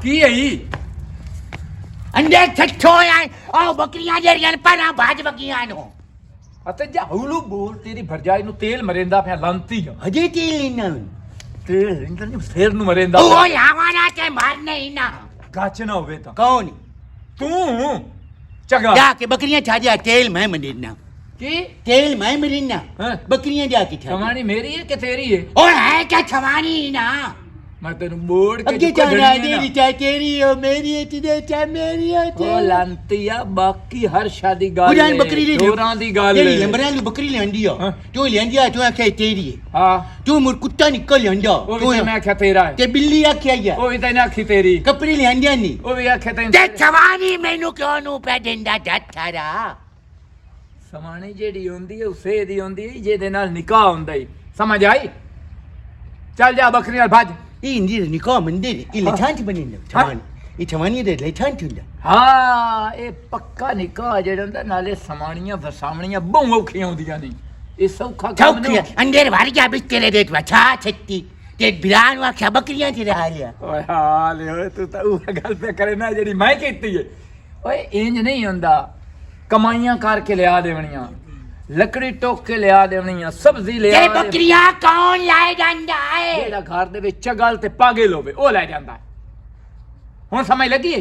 की है अंडे छठो आए आओ बकरियां जेरियां परा भाज बकियां नो अते जा हौलू बोल तेरी भरजाई नु तेल मरेंदा पे लांती है हजे तेल लेना तेल इंटर नु फेर नु मरेंदा ओ आवाना के मारने ही ना गाच ना होवे ता कौन तू चगा जाके बकरियां छाजा तेल मैं मरीना की तेल मैं मरीना हाँ? बकरियां जाके छा छवानी मेरी है कि तेरी है ओ है क्या छवानी ना मैं तेनु बोर्ड के अगे जाना तेरी चाहे तेरी हो मेरी है तुझे चाहे मेरी हो ओ लांतिया बाकी हर शादी गाल पुरानी बकरी ले चोरां दी गाल तेरी लंबरा लू बकरी लेंदी हो हाँ? तू लेंदी तू आखे तेरी है हां तू मुर कुत्ता निकल लेंदा ओ भी मैं आख्या तेरा है ते बिल्ली आखे या ओ भी तने आखी तेरी कपड़ी लेंदी नहीं ओ भी आखे तने ते छवानी मैनू क्यों नु पे देंदा जत्थारा समानी जेड़ी होंदी है उसे दी होंदी है जेदे नाल निकाह होंदा है समझ आई चल जा बकरी नाल भाज ई इंदी निकाह मंदिर ई लेठांच बनेंदा छवानी ई छवानी दे लेठांच हुंदा हाँ ये पक्का निकाह जेड़ा होंदा नाले समाणियां फसावणियां बहु औखियां होंदियां नहीं ये सौखा काम चौकी अंदर भर गया बिस्तर दे छा छत्ती ते बिरान वा क्या बकरियां थी रहा लिया ओए हाल ओए तू तो वो गल पे करे ना जेड़ी मैं कीती है ओए इंज नहीं होंदा कमाइयां करके लिया देवनियां लकड़ी टोक के लिया देवनियां सब्जी ले ते बकरियां कौन लाए जांदा है जेड़ा घर दे विच चगल ते पागल होवे ओ ले जांदा है हुन समझ लगी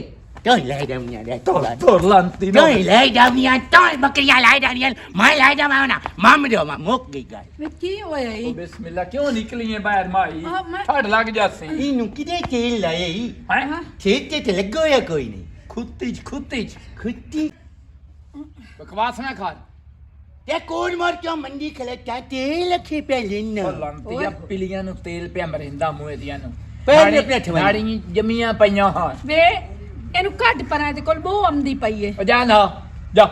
तो ले जामिया दे तो लांती तो ले जामिया तो बकरियां लाए जानियां मैं लाए जामा ना माम दो मा मुक गई गल वे की होया ई ओ बिस्मिल्लाह क्यों निकली है बाहर माई हाँ, मैं- ठड़ लग जासे ई नु किदे तेल लाए ई हैं खेत ते लगो या कोई नहीं खुत्ती खुत्ती खुत्ती बकवास ना कर ते कौन मर क्यों मंडी खलता तेल रखे पे लेना लांतिया पिलियां नु तेल पे मरिंदा मुए दियां नु पैर अपने ठवाई नाड़ी जमियां पईयां हां वे एनु कट परा ते कोल बो आमदी पई है ओ जा ना जा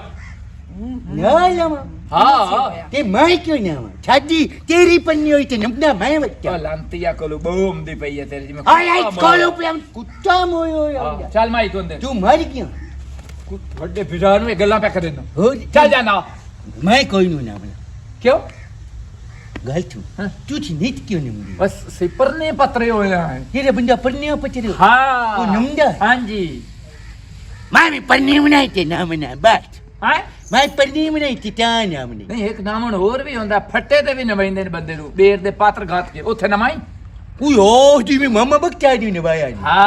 ना लमा हां ते मैं क्यों ना छादी तेरी पन्नी होई ते नमना मैं ओ बच्चा लांतिया कोलू बूम दी पई है तेरे जी में आ आई स्कूल पे हम कुत्ता मोयो या चल माई तू अंदर तू मर गया ਵੱਡੇ ਫਿਜ਼ਾਰ ਨੂੰ ਇਹ ਗੱਲਾਂ ਪੈ ਕਰ ਦੇਣਾ हो ਚੱਲ ਜਾ ਨਾ मैं कोई नु ना बना ਕਿਉਂ गल तू हाँ? तू छी नीत क्यों नहीं मुड़ी ਬਸ ਸਿਪਰਨੇ ਪਤਰੇ ਹੋਏ ਆ तेरे बंदा पन्ने पचरे ਹਾਂ ਉਹ ਨਮਦਾ? ਹਾਂਜੀ मैं भी पन्ने बनाई ते ना बना बस ਹੈ मैं पन्ने बनाई ते ता ना बने ਨਹੀਂ ਇੱਕ ਨਾਮਣ ਹੋਰ ਵੀ ਹੁੰਦਾ ਫੱਟੇ ਤੇ ਵੀ ਨਵਾਈਂਦੇ ਨੇ ਬੰਦੇ ਨੂੰ ਬੇਰ ਦੇ ਪਾਤਰ ਘਾਤ ਕੇ ਉੱਥੇ ਨਵਾਈ ओए ओ जी में मामा बकता दी ने भाई ਹਾਂ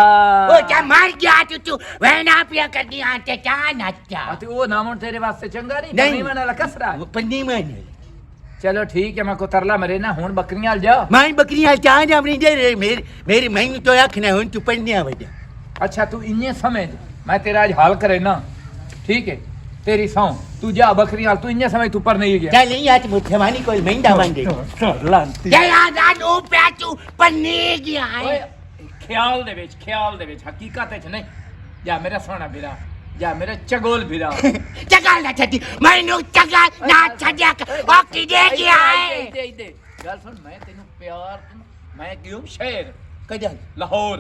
ओ क्या मार गया तू वैना पिया कर दिया ते क्या नाचा ਅਤੇ ਉਹ ਨਾਮਣ ਤੇਰੇ ਵਾਸਤੇ ਚੰਗਾ ਨਹੀਂ ਨਹੀਂ। ਨਵੀਂ ਵਾਲਾ ਕਸਰਾ वो पन्ने में ਚਲੋ ਠੀਕ ਹੈ ਮੈਂ ਕੋ ਤਰਲਾ ਮਰੇ ਨਾ ਹੁਣ ਬੱਕਰੀਆਂ ਹਲ ਜਾ मैं बकरियां चा जा अपनी दे मेरी मैं तो आखना हुन तू पन्ने वजा अच्छा तू इन्ने समझ मैं तेरा आज हाल करे ना ठीक है तेरी सौ तू जा बकरी हाल तू इन्ने समझ तू पर नहीं गया चल नहीं आज मुझे मानी कोई महिंदा मांगे लांती ये याद आ नो पे तू पन्ने गया है ख्याल दे विच हकीकत च नहीं जा मेरा सोना बिरा जा मेरा चगोल बिरा चगाल ना छटी मैनू चगाल ना छड्या ओ किदे गया है दे गल सुन मैं तेनु प्यार मैं क्यों शहर कदल लाहौर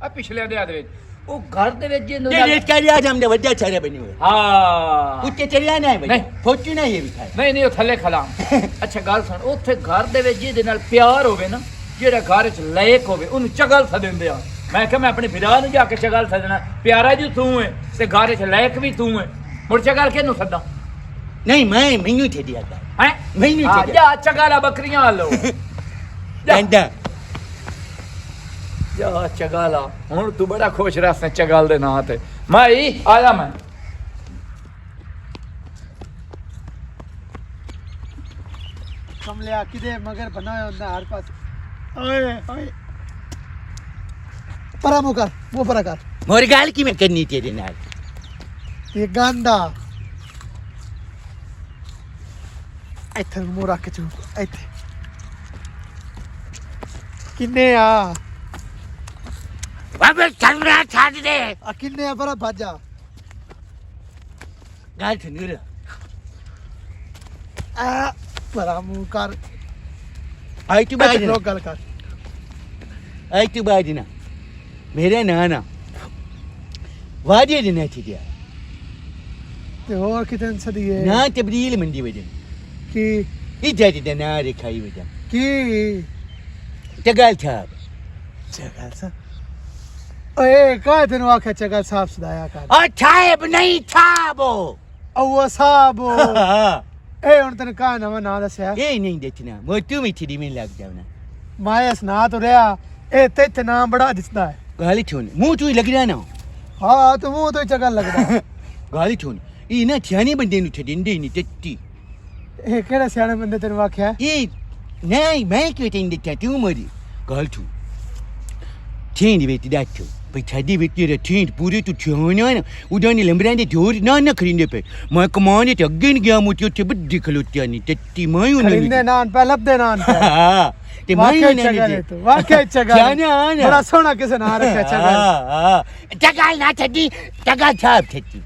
आ पिछले दे विच ओ घर दे विच जे तेरे क्या आज हमने वड्डा छारे बनी हुए हां ਉੱਤੇ ਚੜਿਆ ਨਾ ਹੈ ਨਹੀਂ। ਫੋਟੋ ਨਾ ਇਹ ਵੀ ਖਾਏ ਨਹੀਂ ਉਹ ਥੱਲੇ ਖਲਾਮ ਅੱਛਾ ਗੱਲ ਸੁਣ ਉੱਥੇ ਘਰ ਦੇ ਵਿੱਚ ਜਿਹਦੇ ਨਾਲ ਪਿਆਰ ਹੋਵੇ ਨਾ ਜਿਹੜਾ ਘਰ 'ਚ ਲਾਇਕ ਹੋਵੇ ਉਹਨੂੰ ਚਗਲ ਸਦਿੰਦੇ ਆ ਮੈਂ ਕਿਹਾ ਮੈਂ ਆਪਣੇ ਵਿਰਾਹ ਨੂੰ ਜਾ ਕੇ ਚਗਲ ਸਦਣਾ ਪਿਆਰਾ ਜੀ ਤੂੰ ਹੈ ਤੇ ਘਰ 'ਚ ਲਾਇਕ ਵੀ ਤੂੰ ਹੈ ਮੁੜ ਚਗਲ ਕਿਹਨੂੰ ਸੱਦਾਂ ਨਹੀਂ ਮੈਂ ਮੈਨੂੰ ਛੱਡਿਆ ਕਰ ਹੈ ਮੈਨੂੰ ਆ ਛੱਡਿਆ ਜਾ ਚਗਾਲਾ ਬੱਕਰੀਆਂ ਲਓ ਜਾਂਦਾ ਜਾ ਚਗਾਲਾ ਹੁਣ ਤੂੰ ਬੜਾ ਖੁਸ਼ ਰਸ ਚਗਲ ਦੇ ਨਾਂ ਤੇ ਮਾਈ ਆਇਆ ਮੈਂ कमलिया किदे मगर बना होता हर पास ओए ओए परा मुकर वो परा कर मोर गाल की मैं करनी तेरे नाल ये गांदा इथे मुंह रख चू इथे किन्ने आ बाबे चंद्रा छाड़ दे किन्ने आ परा भाजा गाल सुन रे आ परा मुंह कर आई तू बाज लोग गल कर आई तू बाज ना मेरे नाना वादे देना चाहिए ते और कितन सदिए ना तब्दील मंदी वजन की इज्जत दे ना रेखाई वजन की तगाल छाप जगह सा ਓਏ ਕਾ ਤੈਨੂੰ ਆਖਿਆ ਚਗਲ ਸਾਫ ਸਦਾਇਆ ਕਰ और छाब नहीं छाबो ਉਹ ਸਾਬ ਇਹ ਹੁਣ ਤੈਨੂੰ ਕਾ ਨਵਾਂ ਨਾਂ ਦੱਸਿਆ ये नहीं देखना मोटू मिठी में लग जाना ਮਾਇਸ ਨਾ ਤੋਂ ਰਿਹਾ ਇਹ ਤੇ ਨਾਮ ਬੜਾ ਦਿਸਦਾ ਹੈ गाली छोड़ मुंह तू लग रहा ना ਹਾਂ ਤੂੰ ਮੂੰਹ ਤੋਂ ਹੀ ਚਗਲ ਲੱਗਦਾ गाली छोड़ ये ना ध्यानी बंदे नु ठडिंदे नहीं टट्टी ਇਹ ਕਿਹੜੇ ਸਿਆਣੇ ਬੰਦੇ ਤੈਨੂੰ ਆਖਿਆ ये नहीं मैं क्यों तेन देखता तू मरी गाल तू ठेंड बेटी दाचो पे छादी बेटी रे ठेंड पूरे तू छाना ना उदाने लंबरांदे जोर ना खरींदे पे मैं कमाने ते अगे न गया मोती उते बड्डी खलोतिया नहीं टट्टी मैं ਖਰਿੰਦੇ ਨਾਨ ਪੈ ਲੱਭਦੇ ਨਾਨ ਪੈ हां ते मैं ਵਾਕਿਆ ਚਗਲ ਹੈ ਤੂੰ ਵਾਕਿਆ ਚਗਲ जाना ना ਬੜਾ ਸੋਹਣਾ ਕਿਸੇ ਨਾਂ ਰੱਖਿਆ ਚਗਲ चगल ना छड्डी चगल छाप छड्डी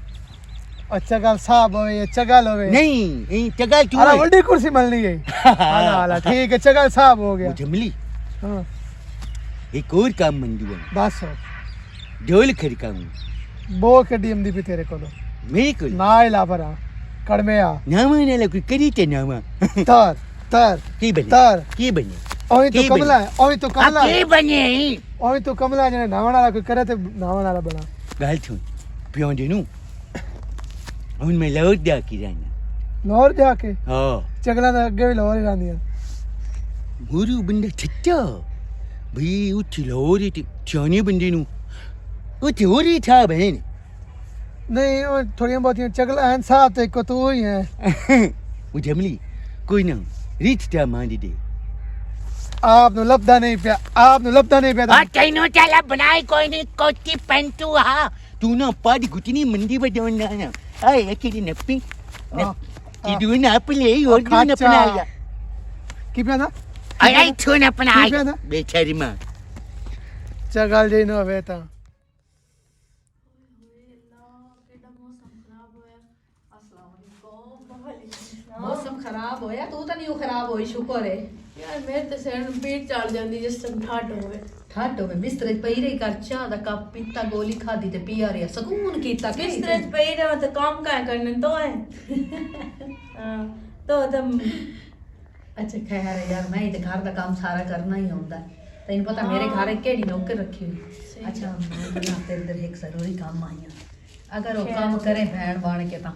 ਉਹ ਚਗਲ ਸਾਬ ਹੋਵੇ ਚਗਲ ਹੋਵੇ नहीं ये चगल तू ਅਰੇ ਵੱਡੀ ਕੁਰਸੀ ਮਿਲਣੀ ਹੈ ਹਾਲਾ ਹਾਲਾ ਠੀਕ ਹੈ ਚਗਲ ਸਾਬ ਹੋ ਗਿਆ जमली ਹਾਂ एक और काम मंजूर ਬਸ ढोल खड़काऊं ਬੋ ਕੱਢੀ ਆਮਦੀ ਵੀ ਤੇਰੇ ਕੋਲੋਂ मेरे को ਨਾ ਹੀ ਲਾਪਰਾ ਕੜਮੇ ਆ नामा ना लग करी ते नामा ਤਰ ਤਰ की बने ਤਰ की बने ਉਹੀ ਤੂੰ ਕੀ ਕਮਲਾ ਹੈ ਉਹੀ ਤੂੰ ਕਮਲਾ ਹੈ बने ਉਹੀ ਤੂੰ ਕਮਲਾ ਜਿਹਨੇ ਨਾਵਣ ਵਾਲਾ ਕੋਈ ਕਰੇ ਤੇ ਨਾਵਣ ਵਾਲਾ ਬਣਾ गाल सुन पियों दे नु उन में लौट जा की जाना ਲਾਹੌਰ ਜਾ ਕੇ हां ਚਗਲਾਂ ਦੇ ਅੱਗੇ ਵੀ ਲਾਹੌਰ ਹੀ ਰਹਿੰਦੀਆਂ गुरु बंदा छच्चा भाई उठी लाहौर ते चाने बंदे नु उठी हो रही था बहन ਨਹੀਂ ਉਹ ਥੋੜੀਆਂ ਬਹੁਤੀਆਂ ਚਗਲਾਂ ਐਨ ਸਾਥ ਤੇ ਕੋ ਤੂੰ ਹੀ ਹੈ वो जमली कोई ना रिश्ता मान दे ਆਪ ਨੂੰ ਲੱਭਦਾ ਨਹੀਂ ਪਿਆ ਆਪ ਨੂੰ ਲੱਭਦਾ ਨਹੀਂ ਪਿਆ आ तैनो चला बनाई कोई नहीं कोची पेंटू हां तू ना पाड़ी गुटनी मंदी बजावना ना आए अकेली नप्पी की तू ना अपले और तू ना बनाया ਕੀ ਪਿਆ ਨਾ आई तू ना ਕੀ ਪਿਆ बनाया ਨਾ बेचारी मां ਚਗਲ ਜੇ ਨਾ ਹੋਵੇ ਤਾਂ ਮੌਸਮ ਖਰਾਬ ਹੋਇਆ ਤੂੰ ਤਾਂ ਨਹੀਂ ਉਹ ਖਰਾਬ ਹੋਈ ਸ਼ੁਕਰ ਹੈ ਯਾਰ ਮੇਰੇ ਤੇ ਸਿਰ ਨੂੰ ਪੀੜ ਚੜ ਜਾਂਦੀ ਜਿਸ ਟਾਈਮ ਠੰਡ ਹੋਵੇ ਠੰਡ ਹੋਵੇ ਬਿਸਤਰੇ 'ਚ ਪਈ ਰਹੀ ਕਰ ਚਾਹ ਦਾ ਕੱਪ ਪੀਤਾ ਗੋਲੀ ਖਾਦੀ ਤੇ ਪੀਆ ਰਿਹਾ ਸਕੂਨ ਕੀਤਾ ਬਿਸਤਰੇ 'ਚ ਪਈ ਰਹਾਂ ਤੇ ਕੰਮ ਕਾਇ ਕਰਨੇ ਤੋਂ ਹੈ ਹਾਂ ਤੋ ਦਮ ਅੱਛਾ ਖੈਰ ਹੈ ਯਾਰ ਮੈਂ ਇਹ ਘਰ ਦਾ ਕੰਮ ਸਾਰਾ ਕਰਨਾ ਹੀ ਆਉਂਦਾ ਤੈਨੂੰ ਪਤਾ ਮੇਰੇ ਘਰ ਕਿਹੜੀ ਨੌਕਰ ਰੱਖੀ ਹੋਈ ਅੱਛਾ ਮੈਂ ਨਾ ਤੇਰੇ ਦਰ ਇੱਕ ਜ਼ਰੂਰੀ ਕੰਮ ਆਈ ਆ ਅਗਰ ਉਹ ਕੰਮ ਕਰੇ ਭੈਣ ਬਣ ਕੇ ਤਾਂ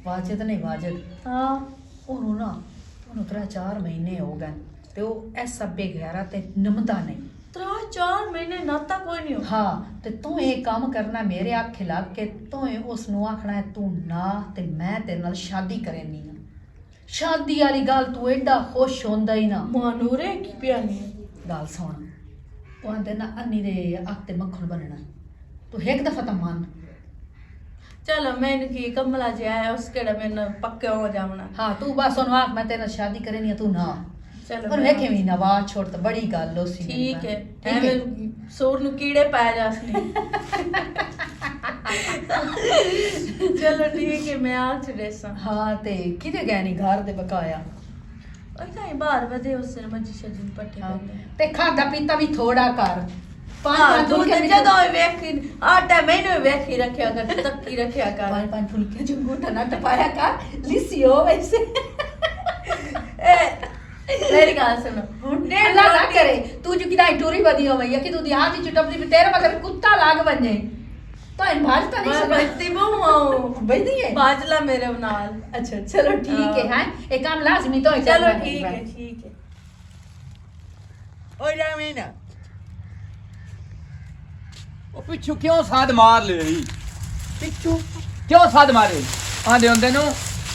ਵਾਜਦ ਨਹੀਂ ਵਾਜਦ ਹਾਂ ਉਹਨੂੰ 3-4 ਮਹੀਨੇ ਹੋ ਗਏ ਤੇ ਉਹ ਐਸਾ ਬੇਗੈਰਾ ਤੇ ਨਮਦਾ ਨਹੀਂ 3-4 ਮਹੀਨੇ ਨਾਤਾ ਕੋਈ ਨਹੀਂ ਹੋ ਹਾਂ ਤੇ ਤੂੰ ਇਹ ਕੰਮ ਕਰਨਾ ਮੇਰੇ ਆਖੇ ਲੱਗ ਕੇ ਤੂੰ ਉਸ ਨੂੰ ਆਖਣਾ ਹੈ ਤੂੰ ਨਾ ਤੇ ਮੈਂ ਤੇਰੇ ਨਾਲ ਸ਼ਾਦੀ ਕਰਨੀ ਆ ਸ਼ਾਦੀ ਵਾਲੀ ਗੱਲ ਤੂੰ ਐਡਾ ਖੁਸ਼ ਹੁੰਦਾ ਹੀ ਨਾ ਮਾਨੂਰੇ ਕੀ ਪਿਆਨੀ ਗੱਲ ਸੁਣ ਉਹ ਆਂਦੇ ਨਾ ਅੰਨੀ ਦੇ ਅੱਖ ਤੇ ਮੱਖਣ ਬਣਨਾ ਤੂੰ ਇੱਕ ਦਫਾ ਤਾਂ ਮੰਨ ਚਲੋ ਮੈਨੂੰ ਕੀ ਕਮਲਾ ਜੀ ਆਇਆ ਉਸ ਕਿਹੜਾ ਮੈਨੂੰ ਪੱਕੇ ਹੋ ਜਾਵਣਾ ਹਾਂ ਤੂੰ ਬਸ ਉਹਨੂੰ ਆਖ ਮੈਂ ਤੇਰੇ ਨਾਲ ਸ਼ਾਦੀ ਕਰਨੀ ਆ ਤੂੰ ਨਾ ਚਲੋ ਪਰ ਵੇਖੇ ਵੀ ਨਾ ਬਾਤ ਛੋੜ ਤਾਂ ਬੜੀ ਗੱਲ ਹੋ ਸੀ ਠੀਕ ਹੈ ਠੀਕ ਹੈ ਐਵੇਂ ਸੋਰ ਨੂੰ ਕੀੜੇ ਪੈ ਜਾਸਨੀ ਚਲੋ ਠੀਕ ਹੈ ਮੈਂ ਆ ਛੜੇ ਸਾਂ ਹਾਂ ਤੇ ਕਿਤੇ ਗਏ ਨਹੀਂ ਘਰ ਦੇ ਬਕਾਇਆ ਉਹ ਤਾਂ ਬਾਹਰ ਵਧੇ ਉਸ ਨੇ ਮੱਜੀ ਸ਼ਜਨ ਪੱਟੇ ਬੰਦੇ ਤੇ ਖਾਦਾ ਪੀਤਾ ਵੀ ਥੋੜਾ ਕਰ ਹਾਂ ਤੂੰ ਤੇ ਜਦੋਂ ਵੇਖੀ ਆਟਾ ਮੈਨੂੰ ਵੇਖੀ ਰੱਖਿਆ ਕਰ ਤੱਕੀ ਰੱਖਿਆ ਕਰ ਪੰਜ ਫੁਲਕੇ ਚ ਅੰਗੂਠਾ ਨਾ ਟਪਾਇਆ ਕਰ ਲਿਸੀ ਹੋ ਵੈਸੇ ਮੇਰੀ ਗੱਲ ਸੁਣੋ ਹੁਣ ਨੇ ਅੱਲਾ ਨਾ ਕਰੇ ਤੂੰ ਜੋ ਕਿਦਾਂ ਟੋਰੀ ਵਧੀ ਹੋਵੇ ਜਾਂ ਕਿ ਤੂੰ ਦੀ ਹਾਥੀ ਚਟਪਦੀ ਵੀ ਤੇਰੇ ਮਗਰ ਕੁੱਤਾ ਲੱਗ ਬੰਨੇ ਤਾਂ ਇਹ ਭਾਜ ਤਾਂ ਨਹੀਂ ਮੈਂ ਸਕਦਾ ਬੱਤੀ ਬਹੁ ਬੈਠੀ ਹੈ ਬਾਜਲਾ ਮੇਰੇ ਨਾਲ ਅੱਛਾ ਚਲੋ ਠੀਕ ਹੈ ਹੈ ਇਹ ਕੰਮ ਲਾਜ਼ਮੀ तो ਚਲੋ ਠੀਕ ਹੈ ਠੀਕ ਹੈ ओ रामेना ਉਹ ਪਿੱਛੋਂ ਕਿਉਂ ਸਾਧ ਮਾਰ ਲਈ पिच्चू ਕਿਉਂ ਸਾਧ ਮਾਰੇ ਆਂਦੇ ਹੁੰਦੇ ਨੂੰ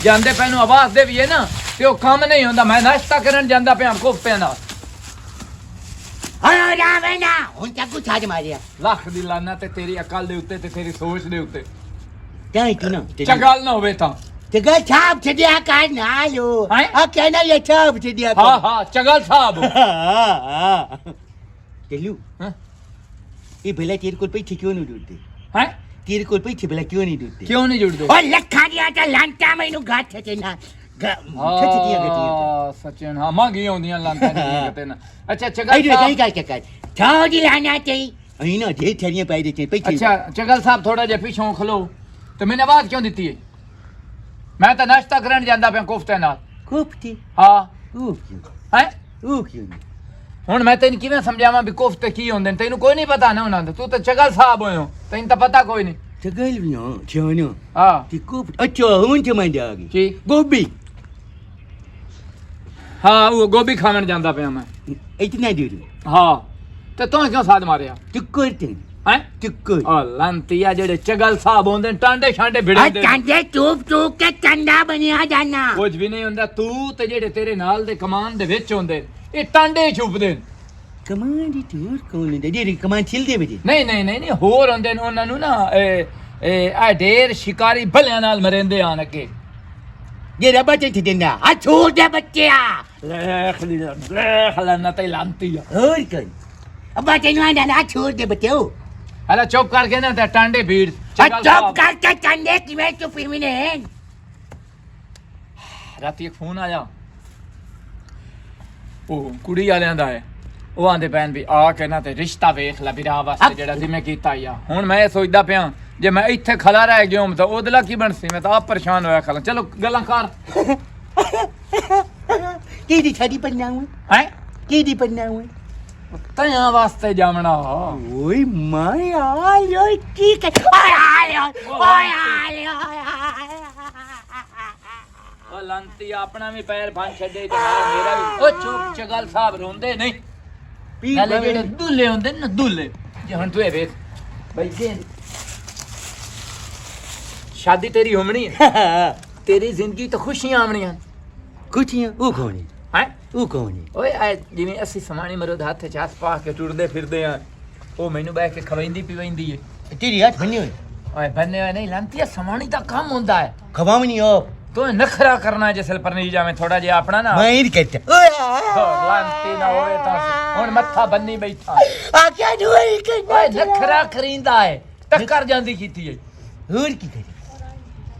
ਜਾਂਦੇ ਪੈ ਨੂੰ ਆਵਾਜ਼ ਦੇ ਵੀ ਹੈ ਨਾ ਤੇ ਉਹ ਕੰਮ ਨਹੀਂ ਹੁੰਦਾ ਮੈਂ ਨਾਸ਼ਤਾ ਕਰਨ ਜਾਂਦਾ ਪਿਆ ਕੋਫਤਿਆਂ ਨਾਲ ओ रामेना हुन चाकू छाज मारिया ਲੱਖ ਦੀ ਲਾਨਾ ਤੇ ਤੇਰੀ ਅਕਲ ਦੇ ਉੱਤੇ ਤੇ ਤੇਰੀ ਸੋਚ ਦੇ ਉੱਤੇ क्या तू ना ਚੰਗਲ ਨਾ ਹੋਵੇ ਤਾਂ ते गल छाप छडिया कर ना लो हैं? आ कहना ये छाप छडिया कर ਹਾਂ ਹਾਂ ਚੰਗਲ ਸਾਹਿਬ तेलू हाँ? ये भला तेरे को पैसे क्यों नहीं ढूंढते ਹੈ तेरे को पैसे भला क्यों नहीं ढूंढते ਕਿਉਂ ਨਹੀਂ ਜੁੜਦੇ और लखा दिया तो लांटा मैनू गाठ छे ना छे दिया गती ਹਾਂ ਸਚਨ ਹਾਂ ਮੰਗੀ ਆਉਂਦੀਆਂ ਲਾਂਤਾਂ ਨਹੀਂ ਕਿਤੇ ਨਾ ਅੱਛਾ आई ਚੰਗਲ रे ਸਾਹਿਬ कहीं का छाओ जी लाना चाहिए अही ना ढेर छड़ियां पाई देते पैसे ਅੱਛਾ ਚੰਗਲ ਸਾਹਿਬ ਥੋੜਾ ਜਿਹਾ ਪਿੱਛੋਂ ਖਲੋ ਤੇ ਮੈਨੇ ਆਵਾਜ਼ ਕਿਉਂ ਦਿੱਤੀ ਹੈ ਮੈਂ ਤਾਂ ਨਾਸ਼ਤਾ ਕਰਨ ਜਾਂਦਾ ਪਿਆ ਕੋਫਤੇ ਨਾਲ कोफ्ती ਹਾਂ ओ क्यों ਹੈ ओ क्यों ਹੁਣ ਮੈਂ ਤੈਨੂੰ ਕਿਵੇਂ ਸਮਝਾਵਾਂ ਵੀ ਕੋਫਤੇ ਕੀ ਹੁੰਦੇ ਨੇ ਤੈਨੂੰ ਕੋਈ ਨਹੀਂ ਪਤਾ ਨਾ ਉਹਨਾਂ ਦਾ ਤੂੰ ਤਾਂ ਚਗਲ ਸਾਹਿਬ ਹੋਇਓ ਤੈਨੂੰ ਤਾਂ ਪਤਾ ਕੋਈ ਨਹੀਂ ਚਗਲ ਵੀ ਹਾਂ ਛਾਣਾ ਹਾਂ ਤੇ ਕੋਫਤੇ ਅੱਛਾ ਹੁਣ ਸਮਝ ਆ ਗਈ ਕੀ ਗੋਭੀ ਹਾਂ ਉਹ ਗੋਭੀ ਖਾਣ ਜਾਂਦਾ ਪਿਆ ਮੈਂ ਇਤਨਾ ਦੂਰ ਹਾਂ ਤੇ ਤੂੰ ਕਿਉਂ ਸਾਧ ਮਾਰਿਆ ਟਿੱਕਰ ਤੇ ਹੈ ਟਿੱਕਰ ਆ ਲੰਤੀਆ ਜਿਹੜੇ ਚਗਲ ਸਾਹਿਬ ਹੁੰਦੇ ਨੇ ਟਾਂਡੇ ਛਾਂਡੇ ਭਿੜਦੇ ਚਾਂਦੇ ਚੂਪ ਕੇ ਚੰਦਾ ਬਣਿਆ ਜਾਣਾ ਕੁਝ ਵੀ ਨਹੀਂ ਹੁੰਦਾ ਤੂੰ ਤੇ ਜਿਹੜੇ ਤੇਰੇ ਨਾਲ ਦੇ ਕਮਾਨ ਦੇ ਵਿੱਚ ਹੁੰਦੇ ਨੇ, ਇਹ ਟਾਂਡੇ ਛੁਪਦੇ ਨੇ ਕਮਾਂਡ ਦੀ ਟੂਰ ਕੌਣ ਹੁੰਦਾ ਜਿਹੜੀ ਕਮਾਂਡ ਛਿਲਦੇ ਵਜੇ ਨਹੀਂ ਹੋਰ ਹੁੰਦੇ ਨੇ ਉਹਨਾਂ ਨੂੰ ਨਾ ਇਹ ਢੇਰ ਸ਼ਿਕਾਰੀ ਭਲਿਆਂ ਨਾਲ ਮਰਿੰਦੇ ਆਣ ਅੱਗੇ ਜਿਹੜਾ ਬੱਚੇ ਤੇ ਦਿੰਦਾ ਆ ਛੋੜ ਦੇ ਬੱਚਿਆ ਲੈ ਨਾ ਤੇ ਲੰਤੀਆ ਹੋਰ ਕੋਈ ਅੱਬਾ ਤੈਨੂੰ ਆਂਦਾ ਨਾ ਛੋੜ ਦੇ ਬੱਚਿਓ ਹਲਾ ਚੁੱਪ ਕਰਕੇ ਨਾ ਤੇ ਟਾਂਡੇ ਭੀੜ ਚੁੱਪ ਕਰਕੇ ਚੰਦੇ ਕਿਵੇਂ ਚੁੱਪੀ ਮਿਨੇ ਰਾਤੀ ਇੱਕ ਫੋਨ ਆਇਆ ਉਹ ਕੁੜੀ ਵਾਲਿਆਂ ਦਾ ਹੈ ਉਹ ਆਂਦੇ ਪੈਣ ਵੀ ਆ ਕੇ ਨਾ ਤੇ ਰਿਸ਼ਤਾ ਵੇਖ ਲੈ ਵਿਰਾਹ ਵਾਸਤੇ ਜਿਹੜਾ ਜਿਵੇਂ ਕੀਤਾ ਆ ਹੁਣ ਮੈਂ ਇਹ ਸੋਚਦਾ ਪਿਆ ਜੇ ਮੈਂ ਇੱਥੇ ਖਲਾ ਰਹਿ ਗਿਆ ਤਾਂ ਉਹਦਲਾ ਕੀ ਬਣਸੀ ਮੈਂ ਤਾਂ ਆਪ ਪਰੇਸ਼ਾਨ ਹੋਇਆ ਖਲਾ ਚਲੋ ਗੱਲਾਂ ਕਰ ਕੀ ਦੀ ਛਾੜੀ ਪੰਨਾ ਹੋਏ ਹੈ ਕੀ ਦੀ ਪੰਨਾ ਹੋਏ ਤੈਆਂ ਵਾਸਤੇ ਜਾਵਣਾ ਓਏ ਮਾਈ ਆਇਓ ਕੀ ਕਰ ਆਇਓ ਉਹ ਲੰਤੀ ਆਪਣਾ ਵੀ ਪੈਰ ਭੰਨ ਛੱਡੇ ਤੇ ਨਾਲ ਮੇਰਾ ਵੀ ਉਹ ਚੁੱਪ ਚਗਲ ਸਾਹਿਬ ਰੋਂਦੇ ਨਹੀਂ ਨਾਲੇ ਜਿਹੜੇ ਦੁੱਲੇ ਹੁੰਦੇ ਨੇ ਨਾ ਦੁੱਲੇ ਜੇ ਹੁਣ ਤੂੰ ਇਹ ਵੇਖ ਬਈ ਜੇ ਸ਼ਾਦੀ ਤੇਰੀ ਹੋਣੀ ਹੈ ਤੇਰੀ ਜ਼ਿੰਦਗੀ ਤਾਂ ਖੁਸ਼ੀਆਂ ਆਵਣੀਆਂ ਕੁਛੀਆਂ ਉਹ ਕੌਣ ਹੈ ਉਹ ਕੌਣ ਓਏ ਆ ਜਿਵੇਂ ਅਸੀਂ ਸਮਾਣੀ ਮਰਦ ਹੱਥ ਚ ਹੱਥ ਪਾ ਕੇ ਟੁਰਦੇ ਫਿਰਦੇ ਆ ਉਹ ਮੈਨੂੰ ਬਹਿ ਕੇ ਖਵਾਈਂਦੀ ਪੀਵੈਂਦੀ ਏ ਤੇਰੀ ਹੱਥ ਬੰਨੀ ਹੋਈ ਓਏ ਬੰਨੇ ਹੋਏ ਨਹੀਂ ਲੰਤੀਆ ਸਮਾਣੀ ਦਾ ਕੰਮ ਹੁੰਦਾ ਹੈ ਖਵਾਵਣੀ ਹੋ ਤੂੰ ਨਖਰਾ ਕਰਨਾ ਜਿਸਲ ਪਰ ਨਹੀਂ ਜਾਵੇਂ ਥੋੜਾ ਜਿਹਾ ਆਪਣਾ ਨਾ ਮੈਂ ਇਹ ਕਰਤਾ ਲੰਤੀ ਨਾ ਹੋਵੇ ਤਾਂ ਹੁਣ ਮੱਥਾ ਬੰਨੀ ਬੈਠਾ ਆ ਕਿਆ ਹੋਈ ਓਏ ਨਖਰਾ ਕਰੀਂਦਾ ਹੈ ਟੱਕਰ ਜਾਂਦੀ ਕੀਤੀ ਏ ਹੋਰ ਕੀ ਕਰੀ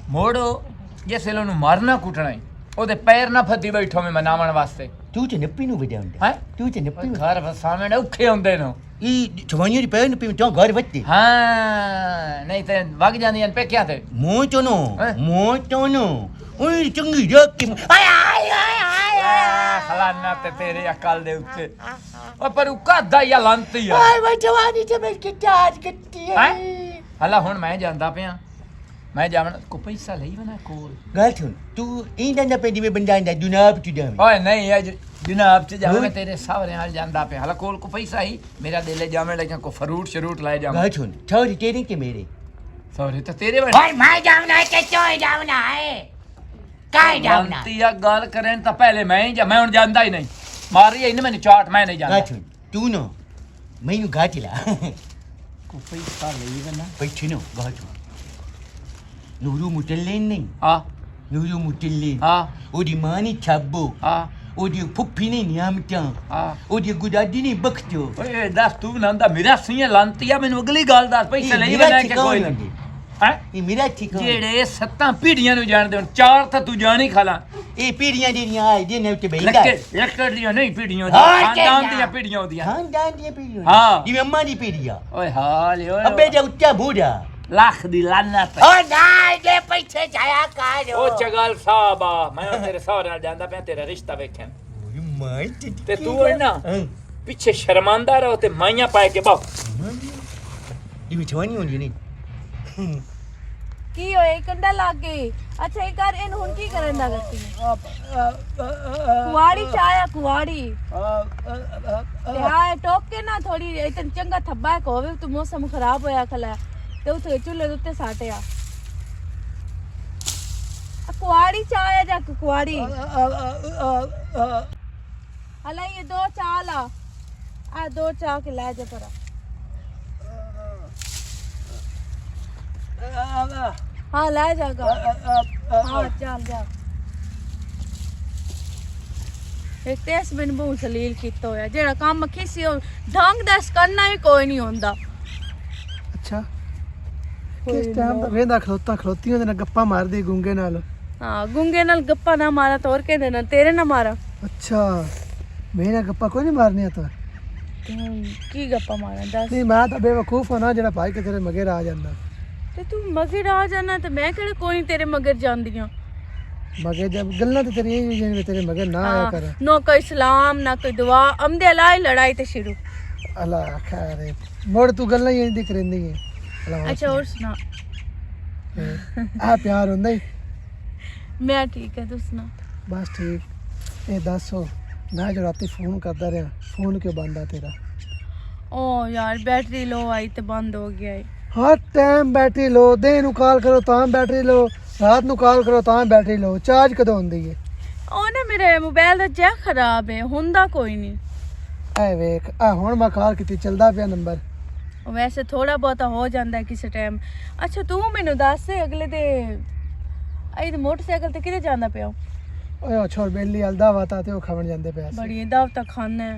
ਮੋੜੋ ਜਿਸਲ ਉਹਨੂੰ ਮਾਰਨਾ ਕੁੱਟਣਾ ਏ ਉਹਦੇ ਪੈਰ ਨਾ ਫੱਦੀ ਬੈਠੋ ਮੈਂ ਮਨਾਵਣ ਵਾਸਤੇ ਤੂੰ ਤੇ ਨੱਪੀ ਨੂੰ ਵਜਾਉਂਦਾ ਹੈ ਤੂੰ ਤੇ ਨੱਪੀ ਘਰ ਵਸਾਵੇਂ ਨੇ ਔਖੇ ਹੁੰਦੇ ਨੇ ਇਹ ਜਵਾਨੀ ਦੀ ਪੈਰ ਨੱਪੀ ਤਾਂ ਘਰ ਵੱਤੇ ਹਾਂ ਨਹੀਂ ਤੇ ਵਗ ਜਾਂਦੀਆਂ ਨੇ ਪੇਕਿਆਂ ਤੇ ਮੋਹ ਚੋਨੋ ਓਏ ਚੰਗੀ ਰੱਖ ਕੇ ਖਲਾਨਾ ਤੇ ਤੇਰੇ ਅਕਲ ਦੇ ਉੱਤੇ ਉਹ ਪਰ ਉਹ ਕਾਦਾ ਹੀ ਲੰਤੀ ਆ ਓਏ ਮੈਂ ਜਵਾਨੀ ਚ ਮੈਂ ਕੀ ਚਾਜ ਕੱਟੀ ਹੈ ਹਲਾ ਹੁਣ ਮੈਂ ਜਾਂਦਾ ਪਿਆ ਮੈਂ ਜਾਵਣਾ ਕੋ ਪੈਸਾ ਲਈ ਬਣਾ ਕੋਲ ਗੱਲ ਸੁਣ ਤੂੰ ਇਹਨਾਂ ਦਾ ਪੈਂਦੀ ਮੈਂ ਬੰਦਾ ਦਾ ਜਨਾਬ ਚ ਜਾਵੇਂ ਓਏ ਨਹੀਂ ਇਹ ਜਨਾਬ ਚ ਜਾਵੇਂ ਮੈਂ ਤੇਰੇ ਸਾਹਰੇ ਨਾਲ ਜਾਂਦਾ ਪਿਆ ਹਲਾ ਕੋਲ ਕੋ ਪੈਸਾ ਹੀ ਮੇਰਾ ਦੇ ਲੈ ਜਾਵੇਂ ਲੇਕਿਨ ਕੋ ਫਰੂਟ ਸ਼ਰੂਟ ਲੈ ਜਾਵਾਂ ਗੱਲ ਸੁਣ ਛੋਰੀ ਤੇਰੇ ਕੇ ਮੇਰੇ ਸੌਰੇ ਤਾਂ ਤੇਰੇ ਬਣ ਓਏ ਮੈਂ ਜਾਵਣਾ ਕਿ ਚੋਈ ਜਾਵਣਾ ਹੈ ਕਾਈ ਜਾਵਣਾ ਲੰਤੀਆ ਗੱਲ ਕਰਨ ਤਾਂ ਪਹਿਲੇ ਮੈਂ ਹੀ ਜਾ ਮੈਂ ਹੁਣ ਜਾਂਦਾ ਹੀ ਨਹੀਂ ਮਾਰੀ ਇਹਨੇ ਮੈਨੂੰ ਚਾਟ ਮੈਂ ਨਹੀਂ ਜਾਂਦਾ ਗੱਲ ਸੁਣ ਤੂੰ ਨਾ ਮੈਨੂੰ ਘਾਟ ਲਾ ਕੋ ਪੈਸਾ ਲਈ ਬਣਾ ਪੈਸੇ ਨਾ ਗੱਲ ਸੁਣ ਨੂਰੂ ਮੁਟੱਲੇ ਨਹੀਂ ਆ ਨੂਰੂ ਮੁਟੱਲੇ ਆ ਉਹਦੀ ਮਾਂ ਨੇ ਛਾਬੋ ਆ ਉਹਦੀ ਫੁੱਫੀ ਨੇ ਨਿਆਮਤਾਂ ਆ ਉਹਦੀ ਗੁਦਾਦੀ ਨੇ ਬਖਤੋ ਓਏ ਦੱਸ ਤੂੰ ਨੰਦਾ ਮੇਰਾ ਸੀਏ ਲੰਤੀਆ ਮੈਨੂੰ ਅਗਲੀ ਗੱਲ ਦੱਸ ਪੈਸੇ ਲਈ ਬਣਾ ਕੇ ਕੋਈ ਨਹੀਂ ਹੈ ਇਹ ਮੇਰਾ ਠੀਕ ਜਿਹੜੇ ਸੱਤਾਂ ਪੀੜੀਆਂ ਨੂੰ ਜਾਣਦੇ ਹੁਣ ਚਾਰ ਤਾਂ ਤੂੰ ਜਾਣ ਹੀ ਖਾਲਾ ਇਹ ਪੀੜੀਆਂ ਦੀਆਂ ਆਏ ਜੇ ਨੇ ਉੱਤੇ ਬੈਠਾ ਲੱਕੜ ਦੀਆਂ ਨਹੀਂ ਪੀੜੀਆਂ ਹਾਂ, ਖਾਨਦਾਨ ਦੀਆਂ ਪੀੜੀਆਂ ਹੁੰਦੀਆਂ ਹਾਂ ਦੀਆਂ ਪੀੜੀਆਂ ਹਾਂ। ਜਿਵੇਂ ਅੰਮਾ ਦੀ ਪੀੜੀ ਆ ਓਏ ਹਾਲ ਓਏ ਅੱਬੇ ਦਾ ਉੱਚਾ ਬੂੜਾ ਲੱਖ ਦੀ ਲਾਨਤ ਓ ਨਾ ਦੇ ਪੈਸੇ ਜਾਇਆ ਕਾਜੋ ਉਹ ਚਗਲ ਸਾਹਿਬ ਆ ਮੈਂ ਤੇਰੇ ਸਹੁਰੇ ਨਾਲ ਜਾਂਦਾ ਪਿਆ ਤੇਰਾ ਰਿਸ਼ਤਾ ਵੇਖਣ ਓਏ ਮਾਈ ਤੇ ਤੂੰ ਹੈ ਨਾ ਪਿੱਛੇ ਸ਼ਰਮਾਂਦਾ ਰਹੋ ਤੇ ਮਾਈਆਂ ਪਾਏ ਕੇ ਬਾਪ ਇਹ ਵਿਚਵਾਨੀ ਹੁੰਦੀ ਨਹੀਂ ਕੀ ਹੋਏ ਕੰਡਾ ਲੱਗ ਗਈ ਅੱਛਾ ਇਹ ਕਰ ਇਹਨੂੰ ਹੁਣ ਕੀ ਕਰਨ ਦਾ ਕਰਤੀ ਕੁਵਾੜੀ ਚਾਇਆ ਕੁਵਾੜੀ ਤੇ ਆ ਟੋਕ ਕੇ ਨਾ ਥੋੜੀ ਇਤਨ ਚੰਗਾ ਥੱਬਾ ਕੋਵੇ ਤੂੰ ਮੌਸਮ ਖਰਾਬ ਹੋਇਆ ਖਲਾ ਤੇ ਉਥੇ ਚੁੱਲ੍ਹੇ ਦੇ ਉੱਤੇ ਸਾਟਿਆ ਕੁਵਾੜੀ ਚਾਇਆ ਜਾਂ ਕੁਵਾੜੀ ਹਲਾ ਇਹ ਦੋ ਚਾਹ ਲਾ ਆ ਦੋ ਚਾਹ ਕੇ ਲੈ ਜਾ ਪਰਾ हाँ ले जागा हाँ चल जा एक तेस मैंने बहुत सलील किया होया जेड़ा काम किसी ढंग दस करना भी कोई नहीं होंदा ਅੱਛਾ ਕਿਸ ਟਾਈਮ ਦਾ ਵੇਂਦਾ ਖਲੋਤੀਆਂ ਦੇ ਨਾਲ ਗੱਪਾਂ ਮਾਰਦੇ ਗੁੰਗੇ ਨਾਲ हाँ गुंगे नाल गप्पा ना मारा तो और के देना तेरे ना मारा ਅੱਛਾ ਮੈਂ ਨਾ ਗੱਪਾਂ ਕੋਈ ਨਹੀਂ ਮਾਰਨੀਆਂ ਤਾਂ की गप्पा मारा दस ਨਹੀਂ ਮੈਂ ਤਾਂ ਬੇਵਕੂਫ ਹਾਂ ਨਾ ਜਿਹੜਾ ਭਾਈ ਕਿ ਤੇਰੇ ਮਗਰ ਆ ਜਾਂਦਾ ते तू मगर आ जाना ते मैं केड़े कोई तेरे मगर जांदियां मगर जब गल्ला तो तेरी यही जिन तेरे मगर ना आया कर नो कोई सलाम ना कोई दुआ अमदे लाई लड़ाई ते शुरू। अल्लाह खैर है मोड़ तू गल्ला ही दिख रही है अल्लाह अच्छा और सुना आ प्यार हुंदा ही मैं ठीक है तू सुना। बस ठीक ये दसो मैं जो राती फोन करता रहा फोन क्यों बंद आ तेरा ओ यार बैटरी लो आई ते बंद हो गया है। हर टाइम बैटरी लो दिन नु कॉल करो तां बैटरी लो रात नु कॉल करो तां बैटरी लो चार्ज कदों हुंदी है ओ ना मेरे मोबाइल दा जैक खराब है हुंदा कोई नहीं। ऐ वेख आ हुन मैं कॉल कीती चलदा पिया नंबर वैसे थोड़ा बहुत हो जाता है किसी टाइम। अच्छा तू मैनू दस अगले ते आई ते मोटरसाइकिल ते किते जांदा पिया ओए छोड़ बेली हलदा वाता ते ओ खावन जांदे पे बड़ी दावत खाना है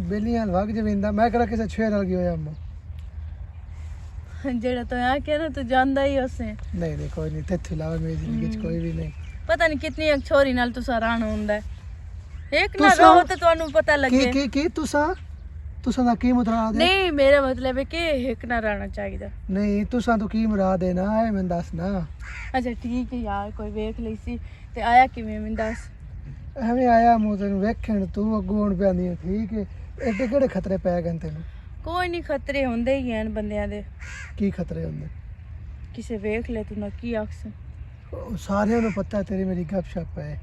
बेली हल वग जविंदा मैं करा किसे छेड़ लगी होया अम्मा जेड़ा तो यहाँ के ना तू जानदा ही उसे। नहीं नहीं कोई नहीं तेथे अलावा मेरी जिंदगी च कोई भी नहीं पता नहीं कितनी एक छोरी नाल तू सराहना होंदा है एक ना तुसा- रहो तो ਤੁਹਾਨੂੰ पता लगे की तुसा दा की मुराद है नहीं मेरा मतलब है कि एक ना रहना चाहिए। नहीं तुसा तो की मुराद है ना है मैं दस ना अच्छा ठीक है यार कोई वेख ਲਈ ਸੀ ਤੇ ਆਇਆ ਕਿਵੇਂ ਮੈਂ ਦੱਸ। ਐਵੇਂ ਆਇਆ ਮੂੰਹ ਤੈਨੂੰ ਵੇਖਣ ਤੂੰ ਅੱਗੋਂ ਹੁਣ ਪਿਆਂਦੀ ਹੈ ਠੀਕ ਹੈ ਐਡੇ ਕਿਹੜੇ ਖਤਰੇ ਪੈ ਗਏ ਤੈਨੂੰ ਕੋਈ ਨਹੀਂ ਖਤਰੇ ਹੁੰਦੇ ਹੀ ਹਨ ਬੰਦਿਆਂ ਦੇ ਕੀ ਖਤਰੇ ਹੁੰਦੇ ਕਿਸੇ ਵੇਖ ਲੈ ਤੂੰ ਨਾ ਕੀ ਆਖਸ। ਉਹ ਸਾਰਿਆਂ ਨੂੰ ਪਤਾ ਤੇਰੀ ਮੇਰੀ ਗੱਪਸ਼ਪ ਹੈ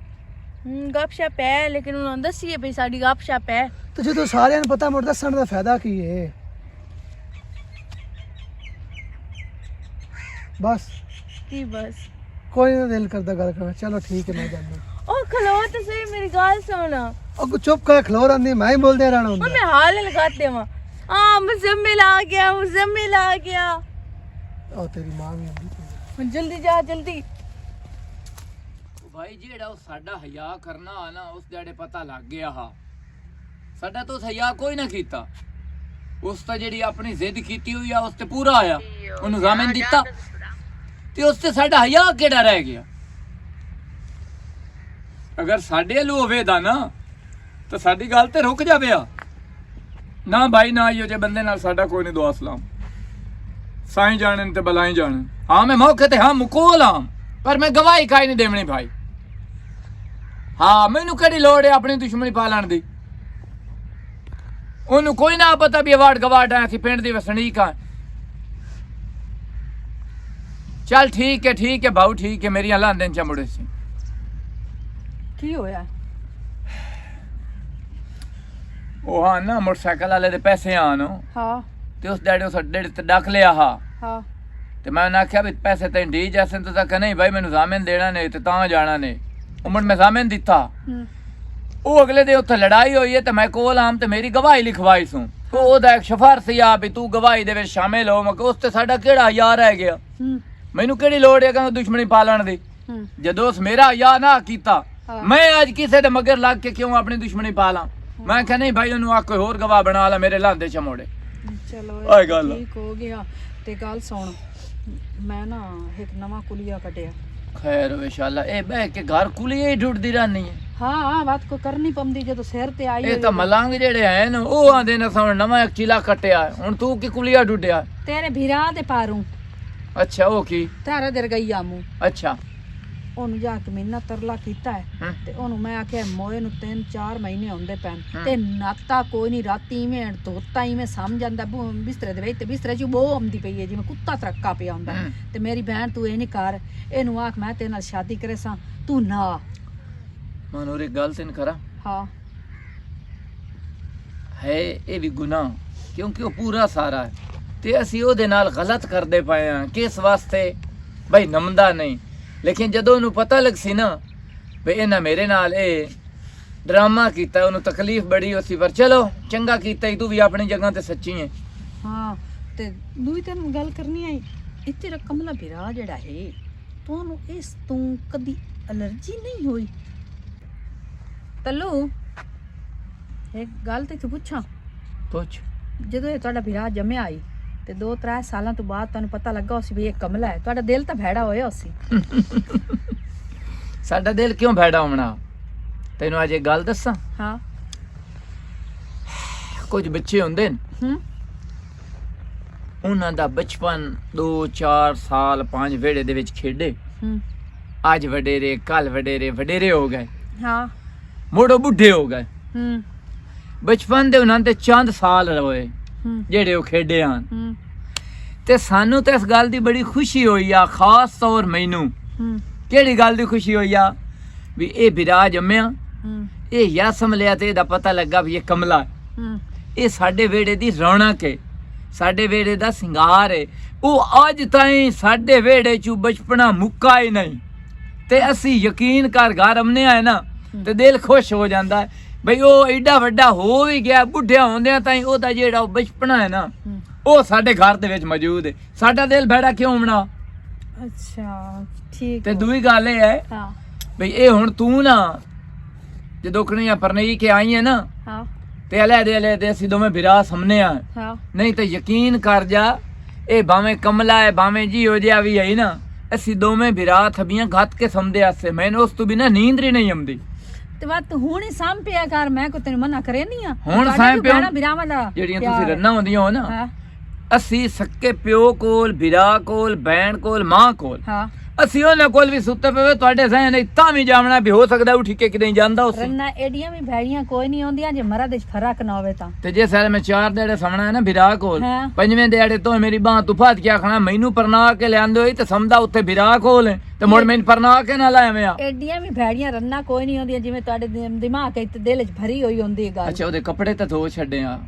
ਗੱਪਸ਼ਪ ਹੈ ਲੇਕਿਨ ਉਹਨਾਂ ਨੂੰ ਦੱਸੀਏ ਵੀ ਸਾਡੀ ਗੱਪਸ਼ਪ ਹੈ ਤੇ ਜਦੋਂ ਸਾਰਿਆਂ ਨੂੰ ਪਤਾ ਮੁੜ ਦੱਸਣ ਦਾ ਫਾਇਦਾ ਕੀ ਹੈ ਬਸ ਕੀ ਬਸ ਕੋਈ ਨਾ ਦਿਲ ਕਰਦਾ ਗੱਲ ਕਰ ਚਲੋ ਠੀਕ ਹੈ ਮੈਂ ਜਾਂਦਾ ਉਹ ਖਲੋ ਤੇ ਸਹੀ ਮੇਰੀ ਗੱਲ ਸੁਣ ਅੱਗੋਂ ਚੁੱਪ ਕਰ ਖਲੋ ਰਹਿੰਦੀ ਮੈਂ ਹੀ ਬੋਲਦੇ ਰਹਿਣਾ ਹੁੰਦਾ मैं हाल लगाते देवा मुजम्मिल आ गया ਉਹ ਤੇਰੀ ਮਾਂ ਵੀ ਆਉਂਦੀ जल्दी जा जल्दी। ਭਾਈ ਜਿਹੜਾ ਉਹ ਸਾਡਾ ਹਿਆ ਕਰਨਾ ਆ ਨਾ ਉਸ ਜਿਹੜੇ ਪਤਾ ਲੱਗ ਗਿਆ ਹਾ ਸਾਡਾ ਤਾਂ ਹਿਆ ਕੋਈ ਨਾ ਕੀਤਾ ਉਸ ਤਾਂ ਜਿਹੜੀ ਆਪਣੀ ਜ਼ਿੱਦ ਕੀਤੀ ਹੋਈ ਆ ਉਸ ਤੇ ਪੂਰਾ ਆਇਆ ਉਹਨੂੰ ਜ਼ਾਮਨ ਦਿੱਤਾ ਤੇ ਉਸ ਤੇ ਸਾਡਾ ਹਿਆ ਕਿਹੜਾ ਰਹਿ ਗਿਆ। ਅਗਰ ਸਾਡੇ ਵੱਲੋਂ ਹੋਵੇ ਦਾ ਨਾ ਤਾਂ ਸਾਡੀ ਗੱਲ ਤੇ ਰੁਕ ਜਾਵੇ ਆ ਨਾ ਭਾਈ ਨਾ ਇਹੋ ਜਿਹੇ ਬੰਦੇ ਨਾਲ ਸਾਡਾ ਕੋਈ ਨਹੀਂ ਦੁਆ ਸਲਾਮ ਸਾਈਂ ਜਾਣਨ ਤੇ ਬਲਾਈ ਜਾਣਨ। ਹਾਂ ਮੈਂ ਮੌਕੇ ਤੇ ਹਾਂ ਮੁਕੋਲ ਹਾਂ ਪਰ ਮੈਂ ਗਵਾਹੀ ਕਾਈ ਨਹੀਂ ਦੇਵਣੀ ਭਾਈ। ਹਾਂ ਮੈਨੂੰ ਕਿਹੜੀ ਲੋੜ ਹੈ ਆਪਣੀ ਦੁਸ਼ਮਣੀ ਪਾਲਣ ਦੀ ਉਹਨੂੰ ਕੋਈ ਨਾ ਪਤਾ ਵੀ ਅਵਾਰਡ ਗਵਾਟ ਆਇਆ ਸੀ ਪਿੰਡ ਦੀ ਵਸਣੀਕ ਆ। ਚੱਲ ਠੀਕ ਹੈ ਭਾਊ ਠੀਕ ਹੈ ਮੇਰੀਆਂ ਲਾਂਦੇਂ ਚ ਮੁੜੇ ਸੀ। ਕੀ ਹੋਇਆ ਉਹ ਹਾਂ ਨਾ ਮੋਟਰਸਾਈਕਲ ਵਾਲੇ ਦੇ ਪੈਸੇ ਆਣ हाँ ਤੇ ਉਸ ਡੈਡੀ ਉਸ ਡੇੜੇ ਤੇ ਡੱਕ ਲਿਆ ਹਾਂ हाँ ਤੇ ਮੈਂ ਉਹਨਾਂ ਆਖਿਆ ਵੀ ਪੈਸੇ ਤੈਨੂੰ ਡੀ ਜੈਸਨ ਤੋਂ ਤਾਂ ਕਹ ਨਹੀਂ ਭਾਈ ਮੈਨੂੰ ਜ਼ਾਮਨ ਦੇਣਾ ਨੇ ਤੇ ਤਾਂ ਜਾਣਾ ਨੇ ਉਹ ਮੈਂ ਜ਼ਾਮਨ ਦਿੱਤਾ ਉਹ ਅਗਲੇ ਦੇ ਉੱਥੇ ਲੜਾਈ ਹੋਈ ਹੈ ਤੇ ਮੈਂ ਕੋਲ ਆਮ ਤੇ ਮੇਰੀ ਗਵਾਹੀ ਲਿਖਵਾਈ ਸੂ ਉਹਦਾ ਇੱਕ ਸਿਫਾਰਸ਼ ਆ ਵੀ ਤੂੰ ਗਵਾਹੀ ਦੇ ਵਿੱਚ ਸ਼ਾਮਿਲ ਹੋ ਮੈਂ ਉਸ ਤੇ ਸਾਡਾ ਕਿਹੜਾ ਯਾਰ ਰਹਿ ਗਿਆ ਮੈਨੂੰ ਕਿਹੜੀ ਲੋੜ ਹੈ ਕਿ ਦੁਸ਼ਮਣੀ ਪਾਲਣ ਦੀ ਜਦੋਂ ਉਸ ਮੇਰਾ ਯਾ ਨਾ ਕੀਤਾ ਮੈਂ ਅੱਜ ਕਿਸੇ ਦੇ ਮਗਰ ਲੱਗ ਕੇ ਕਿਉਂ ਆਪਣੀ ਦੁਸ਼ਮਣੀ ਪਾਲਾਂ। ਮੈਂ ਕਿਹਾ ਨਹੀਂ ਭਾਈ ਉਹਨੂੰ ਆ ਕੋਈ ਹੋਰ ਗਵਾਹ ਬਣਾ ਲਾ ਮੇਰੇ ਲਾਂਦੇ ਚ ਮੋੜੇ। ਚਲੋ ਆਹ ਗੱਲ ਆ। ਠੀਕ ਹੋ ਗਿਆ ਤੇ ਗੱਲ ਸੁਣ ਮੈਂ ਨਾ ਇੱਕ ਨਵਾਂ ਕੁਲੀਆ ਕੱਢਿਆ। ਖੈਰ ਇਨਸ਼ਾਅੱਲਾ ਇਹ ਬਹਿ ਕੇ ਘਰ ਕੁਲੀਏ ਹੀ ਢੁੱਟਦੀ ਰਹਿਣੀ ਹੈ। ਹਾਂ ਬਾਤ ਕੋ ਕਰਨੀ ਪੰਦੀ ਜਦੋਂ ਸਿਰ ਤੇ ਆਈ ਇਹ ਤਾਂ ਮਲੰਗ ਜਿਹੜੇ ਹਨ ਉਹ ਆਂਦੇ ਨੇ ਸਾਨੂੰ ਨਵਾਂ ਇੱਕ ਚੀਲਾ ਕੱਟਿਆ ਹੁਣ ਤੂੰ ਕੀ ਕੁਲੀਆ ਢੁੱਡਿਆ। ਤੇਰੇ ਭੀਰਾ ਦੇ ਪਾਰੂ ਅੱਛਾ ਉਹ ਕੀ ਤਾਰਾ ਦਰ ਗਈ ਆਮੂ ਅੱਛਾ ਉਹਨੂੰ ਜਾ ਕੇ ਮੈਨਾਂ ਤਰਲਾ ਕੀਤਾ ਹੈ ਤੇ ਉਹਨੂੰ ਮੈਂ ਆਖਿਆ ਮੋਏ ਨੂੰ 3-4 ਮਹੀਨੇ ਹੁੰਦੇ ਪੈਣ ਤੇ ਨਾਤਾ ਕੋਈ ਨਹੀਂ ਰਾਤੀ ਮੈਂ ਧੋਤਾ ਹੀ ਮੈਂ ਸਮਝ ਜਾਂਦਾ ਬਿਸਤਰੇ ਦੇ ਵਿੱਚ ਤੇ ਬਿਸਤਰੇ 'ਚ ਬੋ ਆਉਂਦੀ ਪਈ ਹੈ ਜਿਵੇਂ ਕੁੱਤਾ ਤਰੱਕਾ ਪਿਆ ਹੁੰਦਾ ਤੇ ਮੇਰੀ ਭੈਣ ਤੂੰ ਇਹ ਨਹੀਂ ਕਰ ਇਹਨੂੰ ਆਖ ਮੈਂ ਤੇਰੇ ਨਾਲ ਸ਼ਾਦੀ ਕਰੇ ਸਾਂ ਤੂੰ ਨਾ ਮਨੋਰ ਇੱਕ ਗੱਲ ਤੈਨੂੰ ਕਰਾਂ ਹਾਂ ਹੈ ਇਹ ਵੀ ਗੁਨਾਹ ਕਿਉਂਕਿ ਉਹ ਪੂਰਾ ਸਾਰਾ ਹੈ ਤੇ ਅਸੀਂ ਉਹਦੇ ਨਾਲ ਗਲਤ ਕਰਦੇ ਪਏ ਆ ਕਿਸ ਵਾਸਤੇ ਬਈ ਨਮਦਾ ਨਹੀਂ ਲੇਕਿਨ ਜਦੋਂ ਉਹਨੂੰ ਪਤਾ ਲੱਗ ਸੀ ਨਾ ਵੀ ਇਹਨਾਂ ਮੇਰੇ ਨਾਲ ਇਹ ਡਰਾਮਾ ਕੀਤਾ ਉਹਨੂੰ ਤਕਲੀਫ ਬੜੀ ਹੋਸੀ ਪਰ ਚਲੋ ਚੰਗਾ ਕੀਤਾ ਤੂੰ ਵੀ ਆਪਣੀ ਜਗ੍ਹਾ ਤੇ ਸੱਚੀ ਹੈ। ਹਾਂ ਤੇ ਦੂਈ ਤੈਨੂੰ ਗੱਲ ਕਰਨੀ ਆਈ ਇੱਥੇ ਕਮਲਾ ਵੀਰਾ ਜਿਹੜਾ ਹੈ ਤੁਹਾਨੂੰ ਇਸ ਤੋਂ ਕਦੀ ਅਲਰਜੀ ਨਹੀਂ ਹੋਈ ਤੱਲੂ ਇੱਕ ਗੱਲ ਤੇ ਤੂੰ ਪੁੱਛਾਂ ਪੁੱਛ ਜਦੋਂ ਇਹ ਤੁਹਾਡਾ ਵੀਰਾ ਜੰਮਿਆ ਆਈ ਤੇ 2-3 ਸਾਲਾਂ ਤੋਂ ਬਾਅਦ ਤੁਹਾਨੂੰ ਪਤਾ ਲੱਗਾ ਉਸ ਵੀ ਇਹ ਕਮਲਾ ਹੈ ਤੁਹਾਡਾ ਦਿਲ ਤਾਂ ਭੈੜਾ ਹੋਇਆ ਉਸੇ ਸਾਡਾ ਦਿਲ ਕਿਉਂ ਭੈੜਾ ਹੋਣਾ ਤੈਨੂੰ ਅੱਜ ਇਹ ਗੱਲ ਦੱਸਾਂ ਹਾਂ ਕੁਝ ਬੱਚੇ ਹੁੰਦੇ ਨੇ ਉਹਨਾਂ ਦਾ ਬਚਪਨ 2-4 ਸਾਲ 5 ਵਿਹੜੇ ਦੇ ਵਿੱਚ ਖੇਡੇ ਅੱਜ ਵਡੇਰੇ ਕੱਲ ਵਡੇਰੇ ਵਡੇਰੇ ਹੋ ਗਏ ਹਾਂ ਮੋੜੋ ਬੁੱਢੇ ਹੋ ਗਏ ਹੂੰ ਬਚਪਨ ਦੇ ਉਹਨਾਂ ਤੇ ਚੰਦ ਸਾਲ ਰੋਏ ਹੂੰ ਜਿਹੜੇ ਉਹ ਖੇਡੇ ਹਨ ਹੂੰ ਤੇ ਸਾਨੂੰ ਤੇ ਇਸ ਗੱਲ ਦੀ ਬੜੀ ਖੁਸ਼ੀ ਹੋਈ ਆ ਖਾਸ ਤੌਰ ਮੈਨੂੰ ਹੂੰ ਕਿਹੜੀ ਗੱਲ ਦੀ ਖੁਸ਼ੀ ਹੋਈ ਆ ਵੀ ਇਹ ਬਿਰਾ ਜੰਮਿਆ ਹੂੰ ਇਹ ਯਸਮ ਲਿਆ ਤੇ ਇਹਦਾ ਪਤਾ ਲੱਗਾ ਵੀ ਇਹ ਕਮਲਾ ਹੈ। ਹੂੰ ਇਹ ਸਾਡੇ ਵੇੜੇ ਦੀ ਰੌਣਕ ਹੈ ਸਾਡੇ ਵੇੜੇ ਦਾ ਸਿੰਗਾਰ ਹੈ ਉਹ ਅੱਜ ਤਾਈਂ ਸਾਡੇ ਵੇੜੇ ਚੋਂ ਬਚਪਨਾ ਮੁੱਕਾ ਹੀ ਨਹੀਂ ਤੇ ਅਸੀਂ ਯਕੀਨ ਕਰ ਘਰ ਆਉਂਦੇ ਆ ਨਾ ਤੇ ਦਿਲ ਖੁਸ਼ ਹੋ ਜਾਂਦਾ ਹੈ ਬਈ ਉਹ ਐਡਾ ਵੱਡਾ ਹੋ ਵੀ ਗਿਆ ਬੁੱਢਿਆ ਹੁੰਦਿਆਂ ਤਾਈਂ ਉਹਦਾ ਜਿਹੜਾ ਉਹ ਬਚਪਨਾ ਹੈ ਨਾ ਉਹ ਸਾਡੇ ਘਰ ਦੇ ਵਿੱਚ ਮੌਜੂਦ ਹੈ ਸਾਡਾ ਦਿਲ ਬੈੜਾ ਕਿਉਂ ਹੋਣਾ ਅੱਛਾ ਠੀਕ ਤੇ ਦੂਜੀ ਗੱਲ ਇਹ ਹੈ ਹਾਂ ਬਈ ਇਹ ਹੁਣ ਤੂੰ ਨਾ ਜਦੋਂ ਕਣੀਆਂ ਪਰਨਈ ਕੇ ਆਈ ਹੈ ਨਾ ਹਾਂ ਤੇ ਅਲੇ ਦੇ ਅਸੀਂ ਦੋਵੇਂ ਵਿਰਾਹ ਸਾਹਮਣੇ ਆ ਹਾਂ ਨਹੀਂ ਤਾਂ ਯਕੀਨ ਕਰ ਜਾ ਇਹ ਭਾਵੇਂ ਕਮਲਾ ਹੈ ਭਾਵੇਂ ਜੀ ਹੋ ਜਿਆ ਵੀ ਹੈ ਨਾ ਅਸੀਂ ਦੋਵੇਂ ਵਿਰਾਹ ਥਬੀਆਂ ਘੱਟ ਕੇ ਸਮਝਦੇ ਆਸੇ ਮੈਨੂੰ ਉਸ ਤੋਂ ਬਿਨਾ ਨੀਂਦ ਹੀ ਨਹੀਂ ਆਉਂਦੀ ਤੇ ਬਾਤ ਹੁਣ ਹੀ ਸਾਂਭ ਪਿਆ ਕਰ ਮੈਂ ਕੋ ਤੈਨੂੰ ਮਨਾ ਕਰੇ ਨਹੀਂ ਆ ਹੁਣ ਸਾਂਭ ਪਿਆ ਬਿਰਾਵਾਂ ਦਾ ਜਿਹੜੀਆਂ ਤੁਸੀਂ ਰੰਨਾਂ ਹੁੰਦੀਆਂ ਹੋ ਨਾ ਹਾਂ ਅਸੀਂ ਸੱਕੇ ਪਿਓ ਕੋਲ ਵਿਰਾਹ ਕੋਲ ਭੈਣ ਕੋਲ ਮਾਂ ਕੋਲ ਹਾਂ ਅਸੀਂ ਉਹਨਾਂ ਕੋਲ ਵੀ ਸੁੱਤੇ ਪਏ ਤੁਹਾਡੇ ਸਹਿ ਨਹੀਂ ਤਾਂ ਵੀ ਜਾਵਣਾ ਵੀ ਹੋ ਸਕਦਾ ਉਹ ਠੀਕੇ ਕਿਤੇ ਜਾਂਦਾ ਉਸ ਰੰਨਾ ਏਡੀਆਂ ਵੀ ਭੈੜੀਆਂ ਕੋਈ ਨਹੀਂ ਆਉਂਦੀਆਂ ਜੇ ਮਰਦ ਵਿੱਚ ਫਰਕ ਨਾ ਹੋਵੇ ਤਾਂ ਤੇ ਜੇ ਸਾਰੇ ਮੈਂ 4 ਦਿਹਾੜੇ ਸਮਣਾ ਹੈ ਨਾ ਵਿਰਾਹ ਕੋਲ ਹਾਂ। 5ਵੇਂ ਦਿਹਾੜੇ ਤੋਂ ਮੇਰੀ ਬਾਹ ਤੁਫਾਤ ਕੀ ਆਖਣਾ ਮੈਨੂੰ ਪਰਨਾ ਕੇ ਲਿਆਂਦੇ ਹੋਈ ਤੇ ਸਮਝਦਾ ਉੱਥੇ ਵਿਰਾਹ ਕੋਲ ਹੈ ਤੇ ਮੁੜ ਮੈਨੂੰ ਪਰਨਾ ਕੇ ਨਾ ਲਾਇਆ ਆ ਏਡੀਆਂ ਵੀ ਭੈੜੀਆਂ ਰੰਨਾ ਕੋਈ ਨਹੀਂ ਆਉਂਦੀਆਂ ਜਿਵੇਂ ਤੁਹਾਡੇ ਦਿਮਾਗ ਵਿੱਚ ਦਿਲ ਵਿੱਚ ਭਰੀ ਹੋਈ ਹੁੰਦੀ ਹੈ ਗੱਲ ਅੱਛਾ ਉਹਦੇ ਕੱਪੜੇ ਤਾਂ ਧੋ ਛੱਡੇ ਆ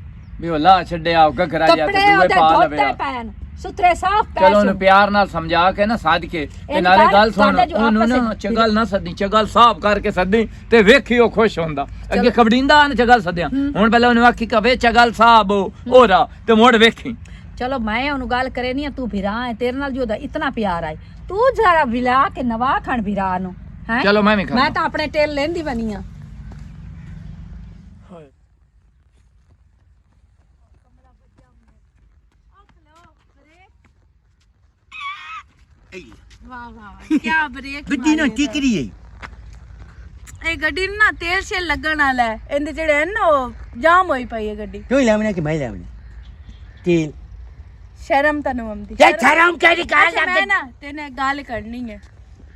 ਵੀ ਉਹ ਲਾ ਛੱਡਿਆ ਉਹ ਘਗਰਾ ਜਾ ਤੇ ਕੱਪੜੇ ਦੂਏ ਉਹਦੇ ਪਾ ਧੋਤੇ ਲਵੇ ਪੈਣ ਸੁਥਰੇ ਸਾਫ਼ ਪੈ ਚਲੋ ਉਹਨੂੰ ਪਿਆਰ ਨਾਲ ਸਮਝਾ ਕੇ ਨਾ ਸਾਧ ਕੇ ਤੇ ਇਹ ਨਾਲੇ ਗੱਲ ਗੱਲ ਸੁਣ ਤੁਹਾਡਾ ਜੋ ਉਹਨੂੰ ਆਪਸ ਨਾ ਵਿੱਚ ਚਗਲ ਨਾ ਸੱਦੀ ਚਗਲ ਸਾਫ਼ ਕਰਕੇ ਸੱਦੀ ਤੇ ਵੇਖੀ ਉਹ ਖੁਸ਼ ਹੁੰਦਾ ਅੱਗੇ ਖਬੜਿੰਦਾ ਨਾ ਚਗਲ ਸੱਦਿਆ ਹੁਣ ਪਹਿਲਾਂ ਉਹਨੂੰ ਆਖੀ ਕਵੇ ਚਗਲ ਸਾਹਿਬ ਹੋਰਾ ਤੇ ਮੋੜ ਵੇਖੀ ਚਲੋ ਮੈਂ ਉਹਨੂੰ ਗੱਲ ਕਰੇ ਨਹੀਂ ਤੂੰ ਭਰਾ ਹੈ ਤੇਰੇ ਨਾਲ ਜੋ ਦਾ ਇਤਨਾ ਪਿਆਰ ਆਈ ਤੂੰ ਜਰਾ ਵਿਲਾ ਕੇ ਨਵਾ ਖਣ ਭਰਾ ਨੂੰ ਹੈ ਚਲੋ ਮੈਂ ਵੀ ਖਾਂ ਮੈਂ ਤਾਂ ਆਪਣੇ ਟੇਲ ਲੈਂਦੀ ਬਣੀ ਆ ਵਾਹ ਵਾਹ ਕੀ ਬ੍ਰੇਕ ਗੱਡੀ ਨਾ ਟਿਕਰੀ ਹੈ ਇਹ ਗੱਡੀ ਨੂੰ ਨਾ ਤੇਲ ਸ਼ੇਲ ਲੱਗਣ ਵਾਲਾ ਹੈ ਇਹਦੇ ਜਿਹੜੇ ਹਨ ਨਾ ਉਹ ਜਾਮ ਹੋਈ ਪਈ ਹੈ ਗੱਡੀ ਤੂੰ ਲਾਵਣਾ ਕਿ ਮੈਂ ਲਾਵਣਾ ਤੇਲ ਸ਼ਰਮ ਤੈਨੂੰ ਆਉਂਦੀ ਯਾ ਸ਼ਰਮ ਕਰੀ ਅੱਛਾ, ਮੈਂ ਨਾ ਤੇਨੇ ਗੱਲ ਕਰਨੀ ਹੈ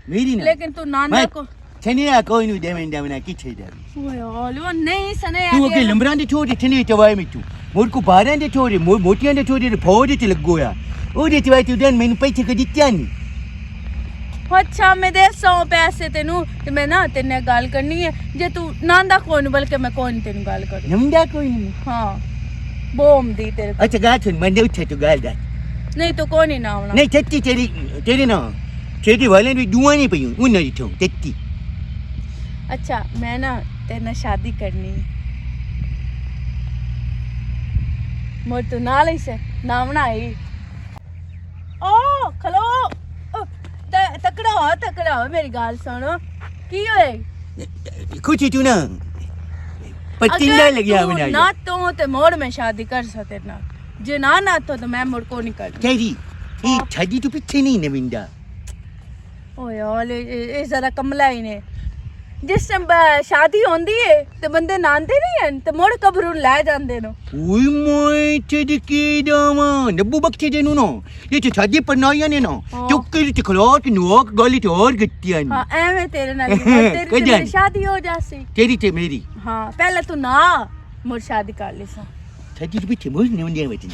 ਮੇਰੀ ਨਾ ਲੇਕਿਨ ਤੂੰ ਨਾਨਾ ਕੋ ਛਨੀਆ ਕੋਈ ਨੂੰ ਦੇਵਣਾ ਕਿੱਥੇ ਜਾ ਓਏ ਓਲੋ ਨਹੀਂ ਸਨੇ ਤੂੰ ਅੱਗੇ ਲੰਬਰਾਂ ਦੇ ਛੋਟੇ ਛਨੀ ਚਵਾਏ ਮਿੱਟੂ ਮੋਰ ਕੋ ਬਾਰਾਂ ਦੇ ਛੋਟੇ ਮੋਟੀਆਂ ਦੇ ਛੋਟੇ ਫੌਜ ਚ ਲੱਗੋਇਆ ਉਹਦੇ ਚ ਵਾਈ ਤੂੰ ਦੇਨ ਮੈਨੂੰ ਪੈਸੇ ਕਦੀ ਦਿੱਤਿਆ ਨਹੀਂ ਅੱਛਾ ਮੈਂ ਦੇ 100 ਪੈਸੇ ਤੈਨੂੰ ਤੇ ਮੈਂ ਨਾ ਤੇਨੇ ਗੱਲ ਕਰਨੀ ਹੈ ਜੇ ਤੂੰ ਨਾਂਦਾ ਕੋਣ ਬਲਕਿ ਮੈਂ ਕੋਣ ਤੈਨੂੰ ਗੱਲ ਕਰੂ ਨੰਦਾ ਕੋਈ ਨਹੀਂ ਹਾਂ ਬੋਮ ਦੀ ਤੇਰੇ ਕੋਲ। ਅੱਛਾ ਗਾ ਸੁਣ ਮੈਂ ਉੱਥੇ ਤੂੰ ਗੱਲ ਦਾ ਨਹੀਂ ਤੂੰ ਕੋਣ ਹੀ ਨਾ ਆਉਣਾ ਨਹੀਂ tetਤੀ ਤੇਰੀ ਨਾ ਛੇਤੀ ਵਾਲੇ ਵੀ ਦੁਆ ਨਹੀਂ ਪਈ ਉਹਨਾਂ ਦੀ ਤੋਂ tetਤੀ ਅੱਛਾ ਮੈਂ ਨਾ ਤੇਰੇ ਨਾਲ ਸ਼ਾਦੀ ਕਰਨੀ ਹੈ ਮੋਰ ਤੂੰ ਨਾਲ ਹੀ ਸੇ ਨਾਵਣਾ ਆਈ ਓ ਖਲੋ ਤਕੜਾ ਹੋ ਮੇਰੀ ਗੱਲ ਸੁਣੋ ਕੀ ਹੋਏ ਕੁਛ ਤੂੰ ਨਾ ਪਤਿੰਦਾ ਲੱਗਿਆ ਬਣਾਈ ਨਾ ਤੂੰ ਤੇ ਮੋੜ ਮੈਂ ਸ਼ਾਦੀ ਕਰ ਸਕੇ ਨਾ ਜੇ ਨਾ तो मैं मुड़ को नहीं कर ਤੇਰੀ ਇਹ ਛੱਡੀ ਤੂੰ ਪਿੱਛੇ ਨਹੀਂ ਨਵਿੰਦਾ ओए ओले ये जरा कमला ही ने जिस टाइम शादी होंदी है ते बंदे नांदे नहीं हैं ते मोड़ कबरू ले जांदे नो ਓਏ ਮੋਏ ਤੇ ਕੀ ਦਾਵਾ ਨੱਬੂ ਬਖਸ਼ੇ ਦੇ ਨੂੰ ਨਾ ਇਹ ਤੇ ਛੱਡੀ ਪਰਨਾਈਆਂ ਨੇ ਨਾ ਚੁੱਕੇ ਤੇ ਖਲੋ ਕੇ ਨੋਕ ਗਲੀ ਤੇ ਹੋਰ ਗੱਤੀਆਂ ਨੇ हां एवे तेरे नाल तेरी ते मेरी शादी हो जासी ਤੇਰੀ ਤੇ ਮੇਰੀ हां पहले तू ना मोड़ शादी कर ले सा ਛੱਡੀ ਤੂੰ ਪਿੱਛੇ ਮੋੜ ਨਹੀਂ ਹੁੰਦੀ ਬੈਠੀ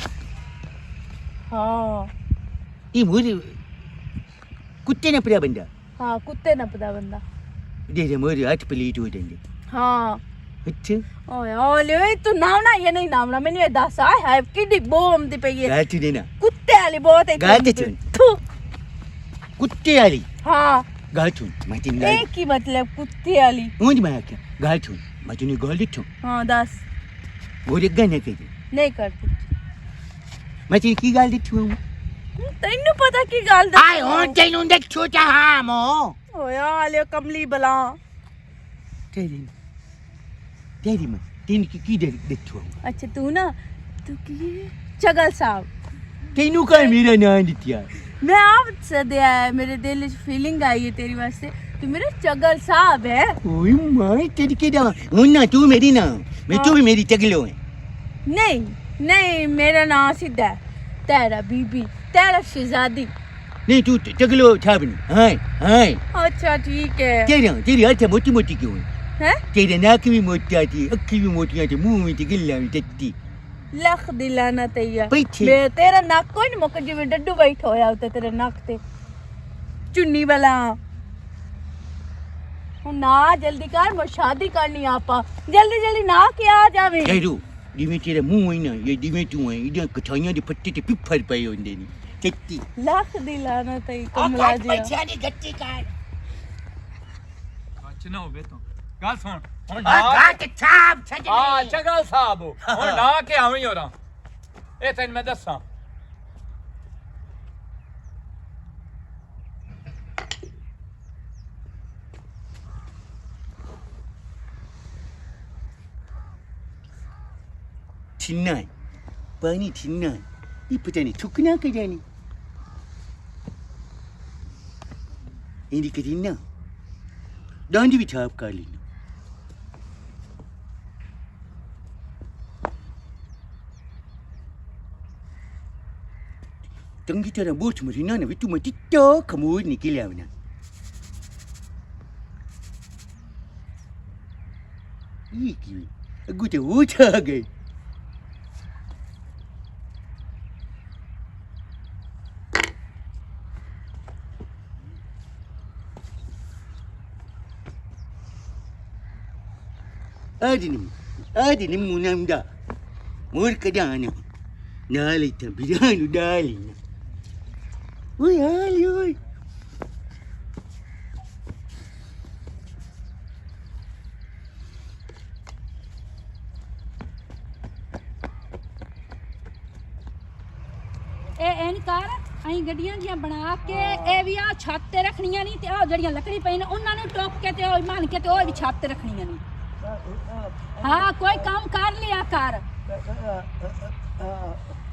हां ਇਹ ਮੋੜ ਕੁੱਤੇ ਨੇ ਪਿਆ ਬੰਦਾ हां कुत्ते नपदा बंदा ਦੇ ਮੋੜ ਹੱਥ ਪਲੀਟ ਹੋ ਜਾਂਦੇ हां ਅੱਛਾ ओए ओले तू नावना या नहीं नावना मैंने ये दस आए है किडी बॉम दी पई है ਗੱਲ ਤੇ ਦੇਣਾ कुत्ते वाली बहुत है ਗੱਲ ਤੇ ਸੁਣ थू ਕੁੱਤੇ ਵਾਲੀ हाँ ਗੱਲ ਸੁਣ ਮੈਂ ਤੈਨੂੰ ਗੱਲ एक ही मतलब कुत्ते वाली ਉਂਝ ਮੈਂ ਆਖਿਆ ਗੱਲ ਸੁਣ ਮੈਂ ਤੈਨੂੰ ਗੱਲ ਦਿੱਤੂ हाँ दस ਉਹ ਅੱਗਾ ਨਾ ਕਹੀ नहीं करती ਮੈਂ ਤੈਨੂੰ ਕੀ ਗੱਲ ਦਿੱਤੂ ਤੈਨੂੰ ਪਤਾ ਕੀ ਗੱਲ ਦਾ ਆਏ ਹੁਣ ਤੈਨੂੰ ਦੇਖੋ ਚਾਹਾਂ ਮੋ ਓਏ ਆਲੇ ਕਮਲੀ ਬਲਾ ਤੇਰੀ ਮੈਂ ਤੈਨੂੰ ਕੀ ਦਿੱਤੂ ਅੱਛਾ ਤੂੰ ਨਾ ਤੂੰ ਕੀ ਚਗਲ ਸਾਹਿਬ ਤੈਨੂੰ ਕਾ ਮੇਰਾ ਨਾਂ ਦਿੱਤਿਆ ਮੈਂ ਆਪ ਸਦਿਆ ਮੇਰੇ ਦਿਲ ਵਿੱਚ ਫੀਲਿੰਗ ਆਈ ਹੈ ਤੇਰੀ ਵਾਸਤੇ ਤੂੰ ਮੇਰਾ ਚਗਲ ਸਾਹਿਬ ਹੈ ਓਏ ਮਾਈ ਤੇਰੀ ਕਿਹਦਾ ਹੁਣ ਨਾ ਤੂੰ ਮੇਰੀ ਨਾ ਮੈਂ ਤੂੰ ਵੀ ਮੇਰੀ ਚਗਲੋ ਹੈ ਨਹੀਂ ਨਹੀਂ ਮੇਰਾ ਨਾਂ ਸਿੱਧਾ ਹੈ ਤੇਰਾ ਬੀਬੀ ਤੇਰਾ ਸ਼ਹਿਜ਼ਾਦੀ नहीं तू चगलो छाबनी हाय हाय अच्छा ठीक है तेरी हाथ मोटी मोटी क्यों है हैं तेरे नाक भी मोटा थी अक्खी भी मोटियां थी मुंह में गिल्ला भी टट्टी लख दिलाना तैया बैठी। मैं तेरा नक कोई नहीं मुक जिਵੇਂ ਡੱਡੂ ਬੈਠਾ ਹੋਇਆ ਉੱਤੇ ਤੇਰੇ ਨੱਕ ਤੇ ਚੁੰਨੀ ਵਾਲਾ ਹੁਣ ਨਾ ਜਲਦੀ ਕਰ ਮੈਂ ਸ਼ਾਦੀ ਕਰਨੀ ਆਪਾਂ ਜਲਦੀ ਜਲਦੀ ਨਾ ਕਿ ਆ ਜਾਵੇ कहरो जिवें तेरा मुंह है ना ये जिवें तू है इधर कठाइयां दे पत्ते ते पिफर पए होंदे ने टट्टी ਲੱਖ ਦਿਲਾਨਾ ਤਈ ਕਮਲਾ ਜੀ गट्टी काट ਅੱਛ ਨਾ ਹੋਵੇ ਤੂੰ ਗੱਲ ਸੁਣ ਹੁਣ गाट छाप छज ਹਾਂ ਚਗਲ ਸਾਹਿਬ ਹੁਣ ਨਾ ਕਿ ਆਵੇਂ ਹੋਰਾਂ ਇਹ ਤੈਨੂੰ ਮੈਂ ਦੱਸਾਂ छिन्ना है पानी छिन्ना है ये पता नहीं थूकना के जानी इनकी करीना डांडी भी छाप कर लेना तंगी तरह बोच मरीना ना वितु मती तो खमोर निकल आवना ये क्यों अगु तो वो छा गए Adinim munamda murka dana nalita bidanu dalina oi ali oi ਇਹ ਐਨ ਕਰ ਅਸੀਂ ਗੱਡੀਆਂ ਜੀਆਂ ਬਣਾ ਕੇ ਇਹ ਵੀ ਆ ਛੱਤ ਤੇ ਰੱਖਣੀਆਂ ਨਹੀਂ ਤੇ ਆ ਜਿਹੜੀਆਂ ਲੱਕੜੀ ਪਈ ਨੇ ਉਹਨਾਂ ਨੂੰ ਟੋਕ ਕੇ ਤੇ ਉਹ ਮੰਨ ਕੇ ਤੇ ਉਹ ਵੀ ਛੱਤ ਤੇ ਰੱਖਣੀਆਂ ਨਹੀਂ ਹਾਂ ਕੋਈ ਕੰਮ ਕਰ ਲਿਆ ਕਰ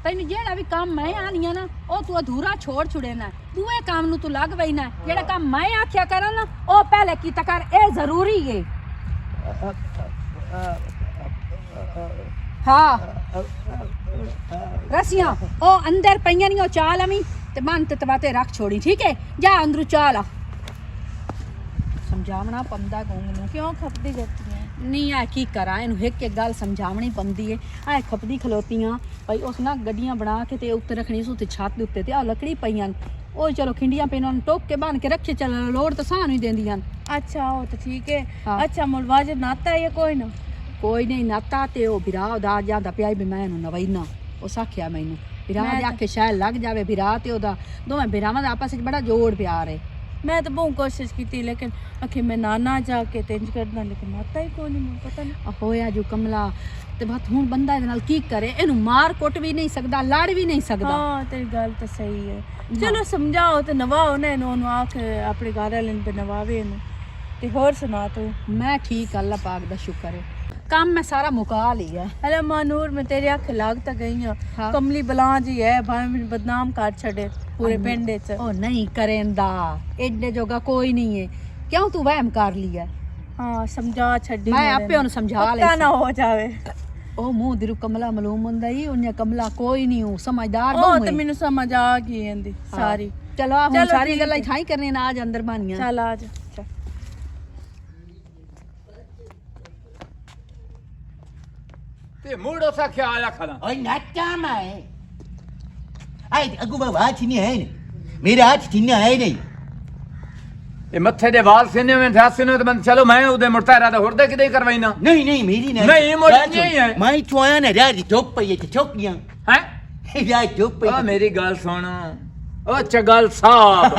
ਤੈਨੂੰ ਜਿਹੜਾ ਵੀ ਕੰਮ ਮੈਂ ਆਨੀਆਂ ਨਾ ਉਹ ਤੂੰ ਅਧੂਰਾ ਛੋੜ ਛੁੜੇ ਨਾ ਦੂਏ ਕੰਮ ਨੂੰ ਤੂੰ ਲੱਗ ਪਈ ਨਾ ਜਿਹੜਾ ਕੰਮ ਮੈਂ ਆਖਿਆ ਕਰਾਂ ਨਾ ਉਹ ਪਹਿਲੇ ਕੀਤਾ ਕਰ ਇਹ ਜ਼ਰੂਰੀ ਏ ਹਾਂ रसियां ओ अंदर पईयां नहीं ओ चाल अमी ते मन ते तबाते रख छोड़ी ठीक है जा अंदरू चाल आ समझावना पंदा गूंग नु क्यों खपदी करती है नहीं आ की करा इनु एक एक गल समझावनी पंदी है आ खपदी खलोतियां भाई उस ना गड्डियां बना के ते उत्ते रखनी सु ते छत दे उत्ते ते आ लकड़ी पईयां ओ चलो खिंडियां पे इन्हां टोक के बांध के रखे चल लोड़ तो सानू ही देंदियां अच्छा वो तो ठीक है हाँ। अच्छा मुलवाज नाता है कोई ना कोई नहीं नाता ते ओ बिरा दा जांदा पिया भी मैं नवैना ओ साखिया मैनू बिरा दे आखे शायद लग जावे बिरा ते ओदा दोवें बिरावां दा आपस विच बड़ा जोड़ प्यार है मैं तो बहुत कोशिश की लेकिन आखिर मैं नाना जाके तेंज करना लेकिन नाता ही कोई नहीं पता नहीं होया जो कमला ते बात हुण बंदा इहदे नाल की करे इहनू मार कुट भी नहीं सकदा लड़ भी नहीं सकदा हाँ तेरी गल तो सही है चलो समझाओ ते नवाओ ना इन्होंने आके अपने घर वाले पे नवावे इन्हू ते होर सुना तू मैं ठीक अल्लाह पाक दा शुक्र है काम मैं सारा मुका लिया अरे मानूर मैं तेरे आखे लाग तक गई हूं हाँ। कमली बला जी है भाई मैंने बदनाम कर छड़े पूरे पिंड च ओ नहीं करेंदा एडे जोगा कोई नहीं है क्यों तू वहम कर लिया हाँ समझा छड़ी मैं आपे उन्हें समझा ले पता ना हो जावे ओ मुंह दिरु कमला मालूम हुंदा ही उन्हें कमला कोई नहीं हूं समझदार ओ बहु तो है मैनू समझ आ गई इंदी सारी चलो हम चलो सारी ठीक गल्लां है। ठाई करने ना आज अंदर बानियां चल आ जा ਤੇ ਮੂੜੋ ਸਾ ਖਿਆਲ ਰੱਖਣਾ ओए नाचा मैं आई अगु बाबा हाथ नहीं है ना मेरा हाथ छिन्ना है नहीं ਇਹ ਮੱਥੇ ਦੇ ਵਾਲ ਸੀਨੇ ਵਿੱਚ ਠਾਸੇ ਨੇ ਤੇ ਬੰਦ ਚਲੋ ਮੈਂ ਉਹਦੇ ਮੁਰਤਾਰਾ ਦਾ ਹੁਰਦੇ ਕਿਦੇ ਕਰਵਾਈਨਾ नहीं नहीं मेरी नहीं नहीं, मोरी नहीं है। मैं तो आया ना यार चौक पे ये चौकियां ਹੈ यार चौक पे ਆ ਮੇਰੀ ਗੱਲ ਸੁਣ ਓ ਚਗਲ ਸਾਹਿਬ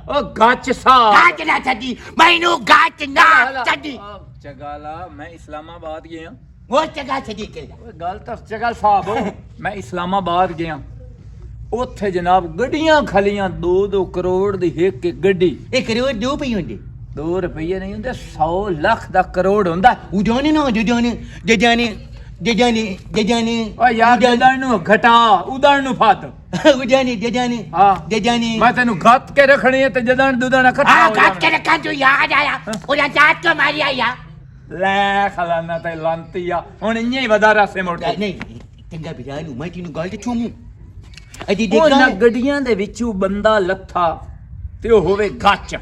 ਓ ਗੱਚ ਸਾਹਿਬ गाच ना छड़ी मैनू गाच ना छड़ी ਚਗਾਲਾ ਮੈਂ ਇਸਲਾਮਾਬਾਦ ਗਿਆ वो जगह छड़ी के ਓਏ ਗੱਲ ਤਾਂ ਚਗਲ ਸਾਹਿਬ ਮੈਂ ਇਸਲਾਮਾਬਾਦ ਗਿਆ ਉੱਥੇ ਜਨਾਬ ਗੱਡੀਆਂ ਖਲੀਆਂ 2-2 ਕਰੋੜ ਦੀ ਇੱਕ ਇੱਕ ਗੱਡੀ एक करोड़ दो पे होंगे 2 ਰੁਪਏ ਨਹੀਂ ਹੁੰਦੇ 100 ਲੱਖ ਦਾ ਕਰੋੜ ਹੁੰਦਾ उड़ाने ना जजाने ਓ ਯਾਰ ਜਦਣ ਨੂੰ ਘਟਾ ਉਦਣ ਨੂੰ ਫਤ उड़ाने जजाने ਹਾਂ जजाने ਮੈਂ ਤੈਨੂੰ ਗੱਤ ਕੇ ਰੱਖਣੀ ਹੈ ਤੇ ਜਦਣ ਦੁਦਣ ਇਕੱਠਾ हाँ ਹੋ गाच के ਜਾਣਾ रखा जो याद आया और जात को मारिया या ਲੈ ਖਲਾਨਾ ਤੇ ਲੰਤੀਆ ਹੁਣ ਇੰਨੇ ਹੀ ਵਧਾ ਰਸੇ ਮੁੜ ਕੇ नहीं चंगा बिरानू मैं तीनू गल ते छोमू ਅਜੀ ਉਹਨਾਂ ਦੇਖਾ ਗੱਡੀਆਂ ਦੇ ਵਿੱਚੋਂ ਬੰਦਾ ਲੱਥਾ ਤੇ ਉਹ ਹੋਵੇ ਗੱਚ।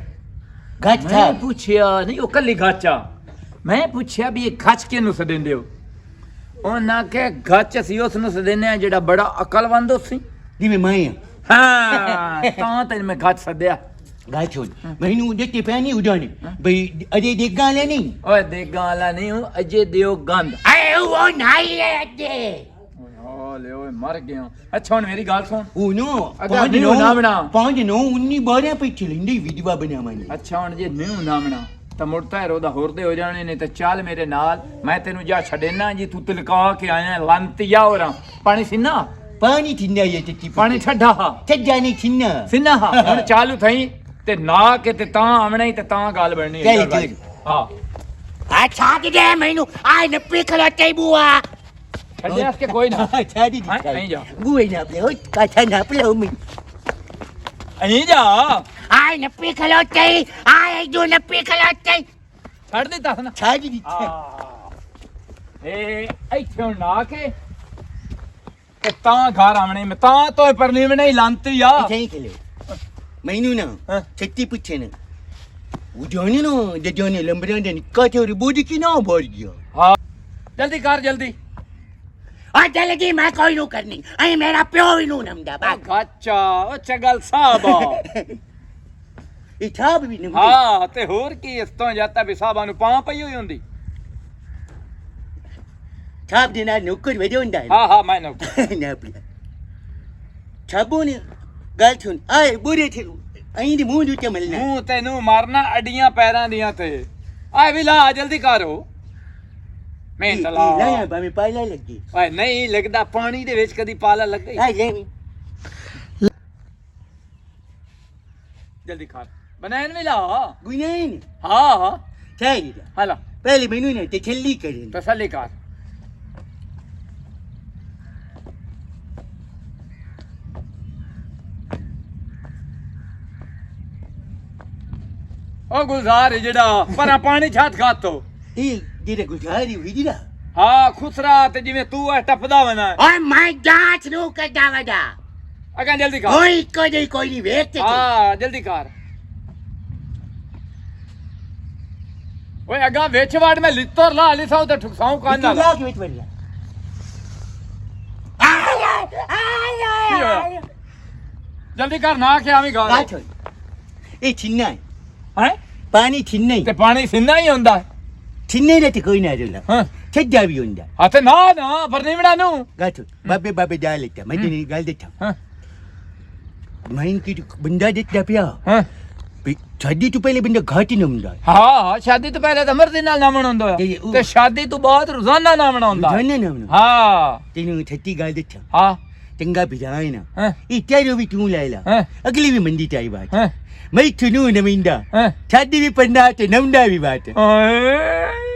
ਗੱਠ ਮੈਂ ਸਾਹਿਬ ਪੁੱਛਿਆ ਨਹੀਂ ਉਹ ਕੱਲੀ ਗਾਚਾ। ਮੈਂ ਪੁੱਛਿਆ ਵੀ ਇਹ ਗੱਚ ਕਿਹਨੂੰ ਸਦਿੰਦੇ ਹੋ? ਉਹਨਾਂ ਕਿ ਗੱਚ ਅਸੀਂ ਉਸ ਨੂੰ ਸਦਿੰਦੇ ਆ ਜਿਹੜਾ ਬੜਾ ਅਕਲਵੰਦ ਸੀ। ਜਿਵੇਂ ਮੈਂ ਆ ਹਾਂ ਤਾਂ ਤੈਨੂੰ ਮੈਂ ਗੱਚ ਸੱਦਿਆ। ਗੱਲ ਸੁਣ ਮੈਨੂੰ ਦਿੱਤੀ ਪੈਣੀ ਉਡਾਣੀ ਬਈ ਅਜੇ ਦੇਖਾ ਲੈ ਨਹੀਂ ਓਏ ਦੇਗਾ ਵਾਲਾ ਨਹੀਂ ਹੂੰ ਅਜੇ ਦਿਓ ਗੰਦ। ਆਏ ਉਹ ਨਹੀਂ ਹੈ ਅਜੇ ਓਏ ਓਏ ਮਰ ਗਿਆ। ਅੱਛਾ ਹੁਣ ਮੇਰੀ ਗੱਲ ਸੁਣ। ਉਹ ਨੋ ਅਗਰ ਨਿਊ ਨਾ ਬਣਾ। 5 9 19 12 ਪਿੱਛੇ ਲੈਂਦੀ ਵਿਧਵਾ ਬਣਾਵਾਂਗੇ ਅੱਛਾ ਹੁਣ ਜੇ ਨਿਊ ਨਾ ਬਣਾ ਤਾਂ ਮੁੜ ਤਾਂ ਉਹਦਾ ਹੋਰਦੇ ਹੋ ਜਾਣੇ ਨੇ। ਤੇ ਚੱਲ ਮੇਰੇ ਨਾਲ ਮੈਂ ਤੈਨੂੰ ਜਾ ਛੱਡੇਨਾ ਜੀ। ਤੂੰ ਤਿਲਕਾ ਕੇ ਆਇਆ ਲੰਤੀਆ ਹੋਰਾਂ ਪਾਣੀ ਸਿੰਨਾ ਪਾਣੀ ਥਿੰਨਾ ਇਹ ਚੱਟੀ ਪਾਣੀ ਛੱਡਾ ਹਾ ਛੱਜਾ ਨਹੀਂ ਥਿੰਨਾ ਸਿੰਨਾ ਹਾ ਹੁਣ ਚਾਲੂ ਥਈ ਤੇ ਨਾ ਕੇ ਤੇ ਤਾਂ ਆਵਣਾ ਹੀ ਤੇ ਤਾਂ ਗੱਲ ਬਣਨੀ ਚੱਲ ਚੱਲ ਹਾਂ ਆ ਛਾੜ ਦੇ ਮੈਨੂੰ ਆਈ ਨੇ ਪਿਕਲਾ ਟੇਬੂਆ ਛੱਡਿਆ ਕਿ ਕੋਈ ਨਾ ਛਾੜੀ ਹਾਂ, ਨਹੀਂ ਜਾ। ਗੂਏ ਨਾ ਪਲੇ ਹੋ ਕਾਠਾ ਨਾ ਪਲੇ ਹੋ ਮੈਂ ਅਹੀਂ ਜਾ ਆਈ ਨੇ ਪਿਕਲਾ ਟੇ ਆਈ ਜੋ ਨੇ ਪਿਕਲਾ ਟੇ ਛੱਡ ਦੇ ਦੱਸ ਨਾ ਛਾੜੀ ਦੀ ਇਹ ਇੱਥੇ ਹੁਣ ਨਾ ਕੇ ਤੇ ਤਾਂ ਘਰ ਆਵਣੇ ਮੈਂ ਤਾਂ ਤੋਏ ਪਰਨੀਵਣੇ ਹੀ ਲੰਤੀ ਆ ਸਹੀ ਖਲੇ ਮੈਨੂੰ ਨਾ ਹਾਂ। ਛੱਤੀ ਪੁੱਛੇ ਨਾ ਉਹ ਜਾਣੇ ਨਾ ਜਜਾਨੇ ਲੰਬਰਾਂ ਦੇ ਨਿਕਾਤੇ ਰਿਬੋਦੀ ਕੀ ਨਾ ਭਰ ਗਿਆ ਹਾਂ ਜਲਦੀ ਕਰ ਜਲਦੀ। ਆ ਜਲਦੀ ਮੈਂ ਕੋਈ ਨੂੰ ਕਰਨੀ ਅਈ ਮੇਰਾ ਪਿਓ ਵੀ ਨੂੰ ਨਮਦਾ ਬਾ ਗਾਚਾ ਉਹ ਚਗਲ ਸਾਹਿਬ ਇਹ ਛਾਪ ਵੀ ਨਹੀਂ ਹਾਂ ਤੇ ਹੋਰ ਕੀ ਇਸ ਤੋਂ ਜਾਂਦਾ ਵੀ ਸਾਹਿਬਾਂ ਨੂੰ ਪਾਂ ਪਈ ਹੋਈ ਹੁੰਦੀ। ਛਾਪ ਦੇ ਨਾਲ ਨੌਕਰ ਵਜੇ ਹੁੰਦਾ ਹੈ ਹਾਂ ਹਾਂ ਮੈਂ ਨਾ ਨਾ ਪਿਆ ਛਾਬੋ ਨੇ ਗੱਲ ਸੁਣ ਆਏ ਬੁਰੇ ਥੇ ਅਹੀਂ ਦੀ ਮੂੰਹ ਉੱਤੇ ਮਿਲਣਾ ਮੂੰਹ ਤੈਨੂੰ ਮਾਰਨਾ ਅੱਡੀਆਂ ਪੈਰਾਂ ਦੀਆਂ ਤੇ ਆਏ ਵੀ ਲਾ ਜਲਦੀ ਕਰੋ ਮੈਂ ਤਲਾ ਲਾਇਆ ਬਾਵੇਂ ਪਾਇਲਾ ਲੱਗੀ ਓਏ ਨਹੀਂ ਲੱਗਦਾ ਪਾਣੀ ਦੇ ਵਿੱਚ ਕਦੀ ਪਾਲਾ ਲੱਗੇ ਆ ਲੈ ਵੀ ਜਲਦੀ ਕਰ ਬਣਾਇਨ ਵੀ ਲਾ ਗੁਨੇਨ ਹਾਂ ਹਾਂ ਸਹੀ ਹਲਾ ਪਹਿਲੇ ਮੈਨੂੰ ਨਾ ਤੇ ਛੱਲੀ ਕਰੇ ਤਸੱਲੀ ਕਰ ਉਹ ਗੁਜ਼ਾਰ ਜਿਹੜਾ ਪਰਾਂ ਪਾਣੀ ਛੱਤ ਖਾਤੋ ਇਹ ਜਿਹੜੇ ਗੁਜ਼ਾਰੀ ਹੋਈ ਦੀ ਨਾ ਹਾਂ ਖੁਸਰਾ ਤੇ ਜਿਵੇਂ ਤੂੰ ਐ ਟੱਪਦਾ ਵਨਾ ਓਏ ਮੈਂ ਜਾਂਚ ਨੂੰ ਕੱਢਾ ਵਦਾ ਅਗਾਂ ਜਲਦੀ ਕਰ ਓਏ ਕੋਈ ਨਹੀਂ ਵੇਖਤੇ ਹਾਂ ਜਲਦੀ ਕਰ ਓਏ ਅਗਾ ਵਿੱਚ ਵਾੜ ਮੈਂ ਲਿੱਤਰ ਲਾ ਲਈ ਸਾਉ ਤੇ ਠੁਕਸਾਉ ਤੂੰ ਕਾਂਦਾ ਲਾ ਕੇ ਵਿੱਚ ਵੜਿਆ ਆਏ ਜਲਦੀ ਕਰ ਨਾ ਕਿ ਆਵੀਂ ਗਾ ਗਾਛ ਇਹ ਛਿੰਨਾ ਹੈ ਹੈ ਪਾਣੀ ਛਿੰਨਾ ਤੇ ਪਾਣੀ ਸਿੰਨਾ ਹੀ ਹੁੰਦਾ ਛਿੰਨੇ ਦੇ ਤੇ ਕੋਈ ਨਾ ਰੋਲਾ ਹਾਂ ਛੱਜਾ ਵੀ ਹੁੰਦਾ ਹੱਥ ਨਾ ਨਾ ਪਰਨੀਵਣਾ ਨੂੰ ਗਾਛ ਬਾਬੇ ਜਾ ਲੈਤਾ ਮੈਂ ਤੈਨੂੰ ਗੱਲ ਦਿੱਤਾ ਹਾਂ ਮੈਂ ਕਿ ਬੰਦਾ ਦਿੱਤਾ ਪਿਆ ਹਾਂ ਵੀ ਛੱਡੀ ਤੋਂ ਪਹਿਲੇ ਬੰਦਾ ਘਾਟੀ ਨਾ ਹੁੰਦਾ ਹਾਂ ਸ਼ਾਦੀ ਤੋਂ ਪਹਿਲੇ ਤਾਂ ਮਰਜ਼ੀ ਨਾਲ ਨਾਮਣ ਹੁੰਦਾ ਤੇ ਉਹ- ਤੇ ਸ਼ਾਦੀ ਤੋਂ ਬਾਅਦ ਰੋਜ਼ਾਨਾ ਨਾਮਣ ਹੁੰਦਾ ਜਾਣੇ ਨਾ ਮੈਨੂੰ ਹਾਂ ਤੈਨੂੰ ਛੱਤੀ ਗੱਲ ਦਿੱਤਾ ਹਾਂ ਚੰਗਾ ਬਿਜਾਏ ਨਾ ਹਾਂ ਇਹ ਤੇਰੇ ਵੀ ਤੂੰ ਲੈ ਲਾ ਹਾਂ ਅਗਲੀ ਵੀ ਮੰਦੀ ਚਾਹੀ ਬਾਤ ਹਾਂ ਮੈਂ ਤੈਨੂੰ ਨਵਿੰਦਾ ਹਾਂ ਛੱਡੀ ਵੀ ਪੰਡਾ ਤੇ ਨਮਦਾ ਵੀ ਬਾਤ ਓਏ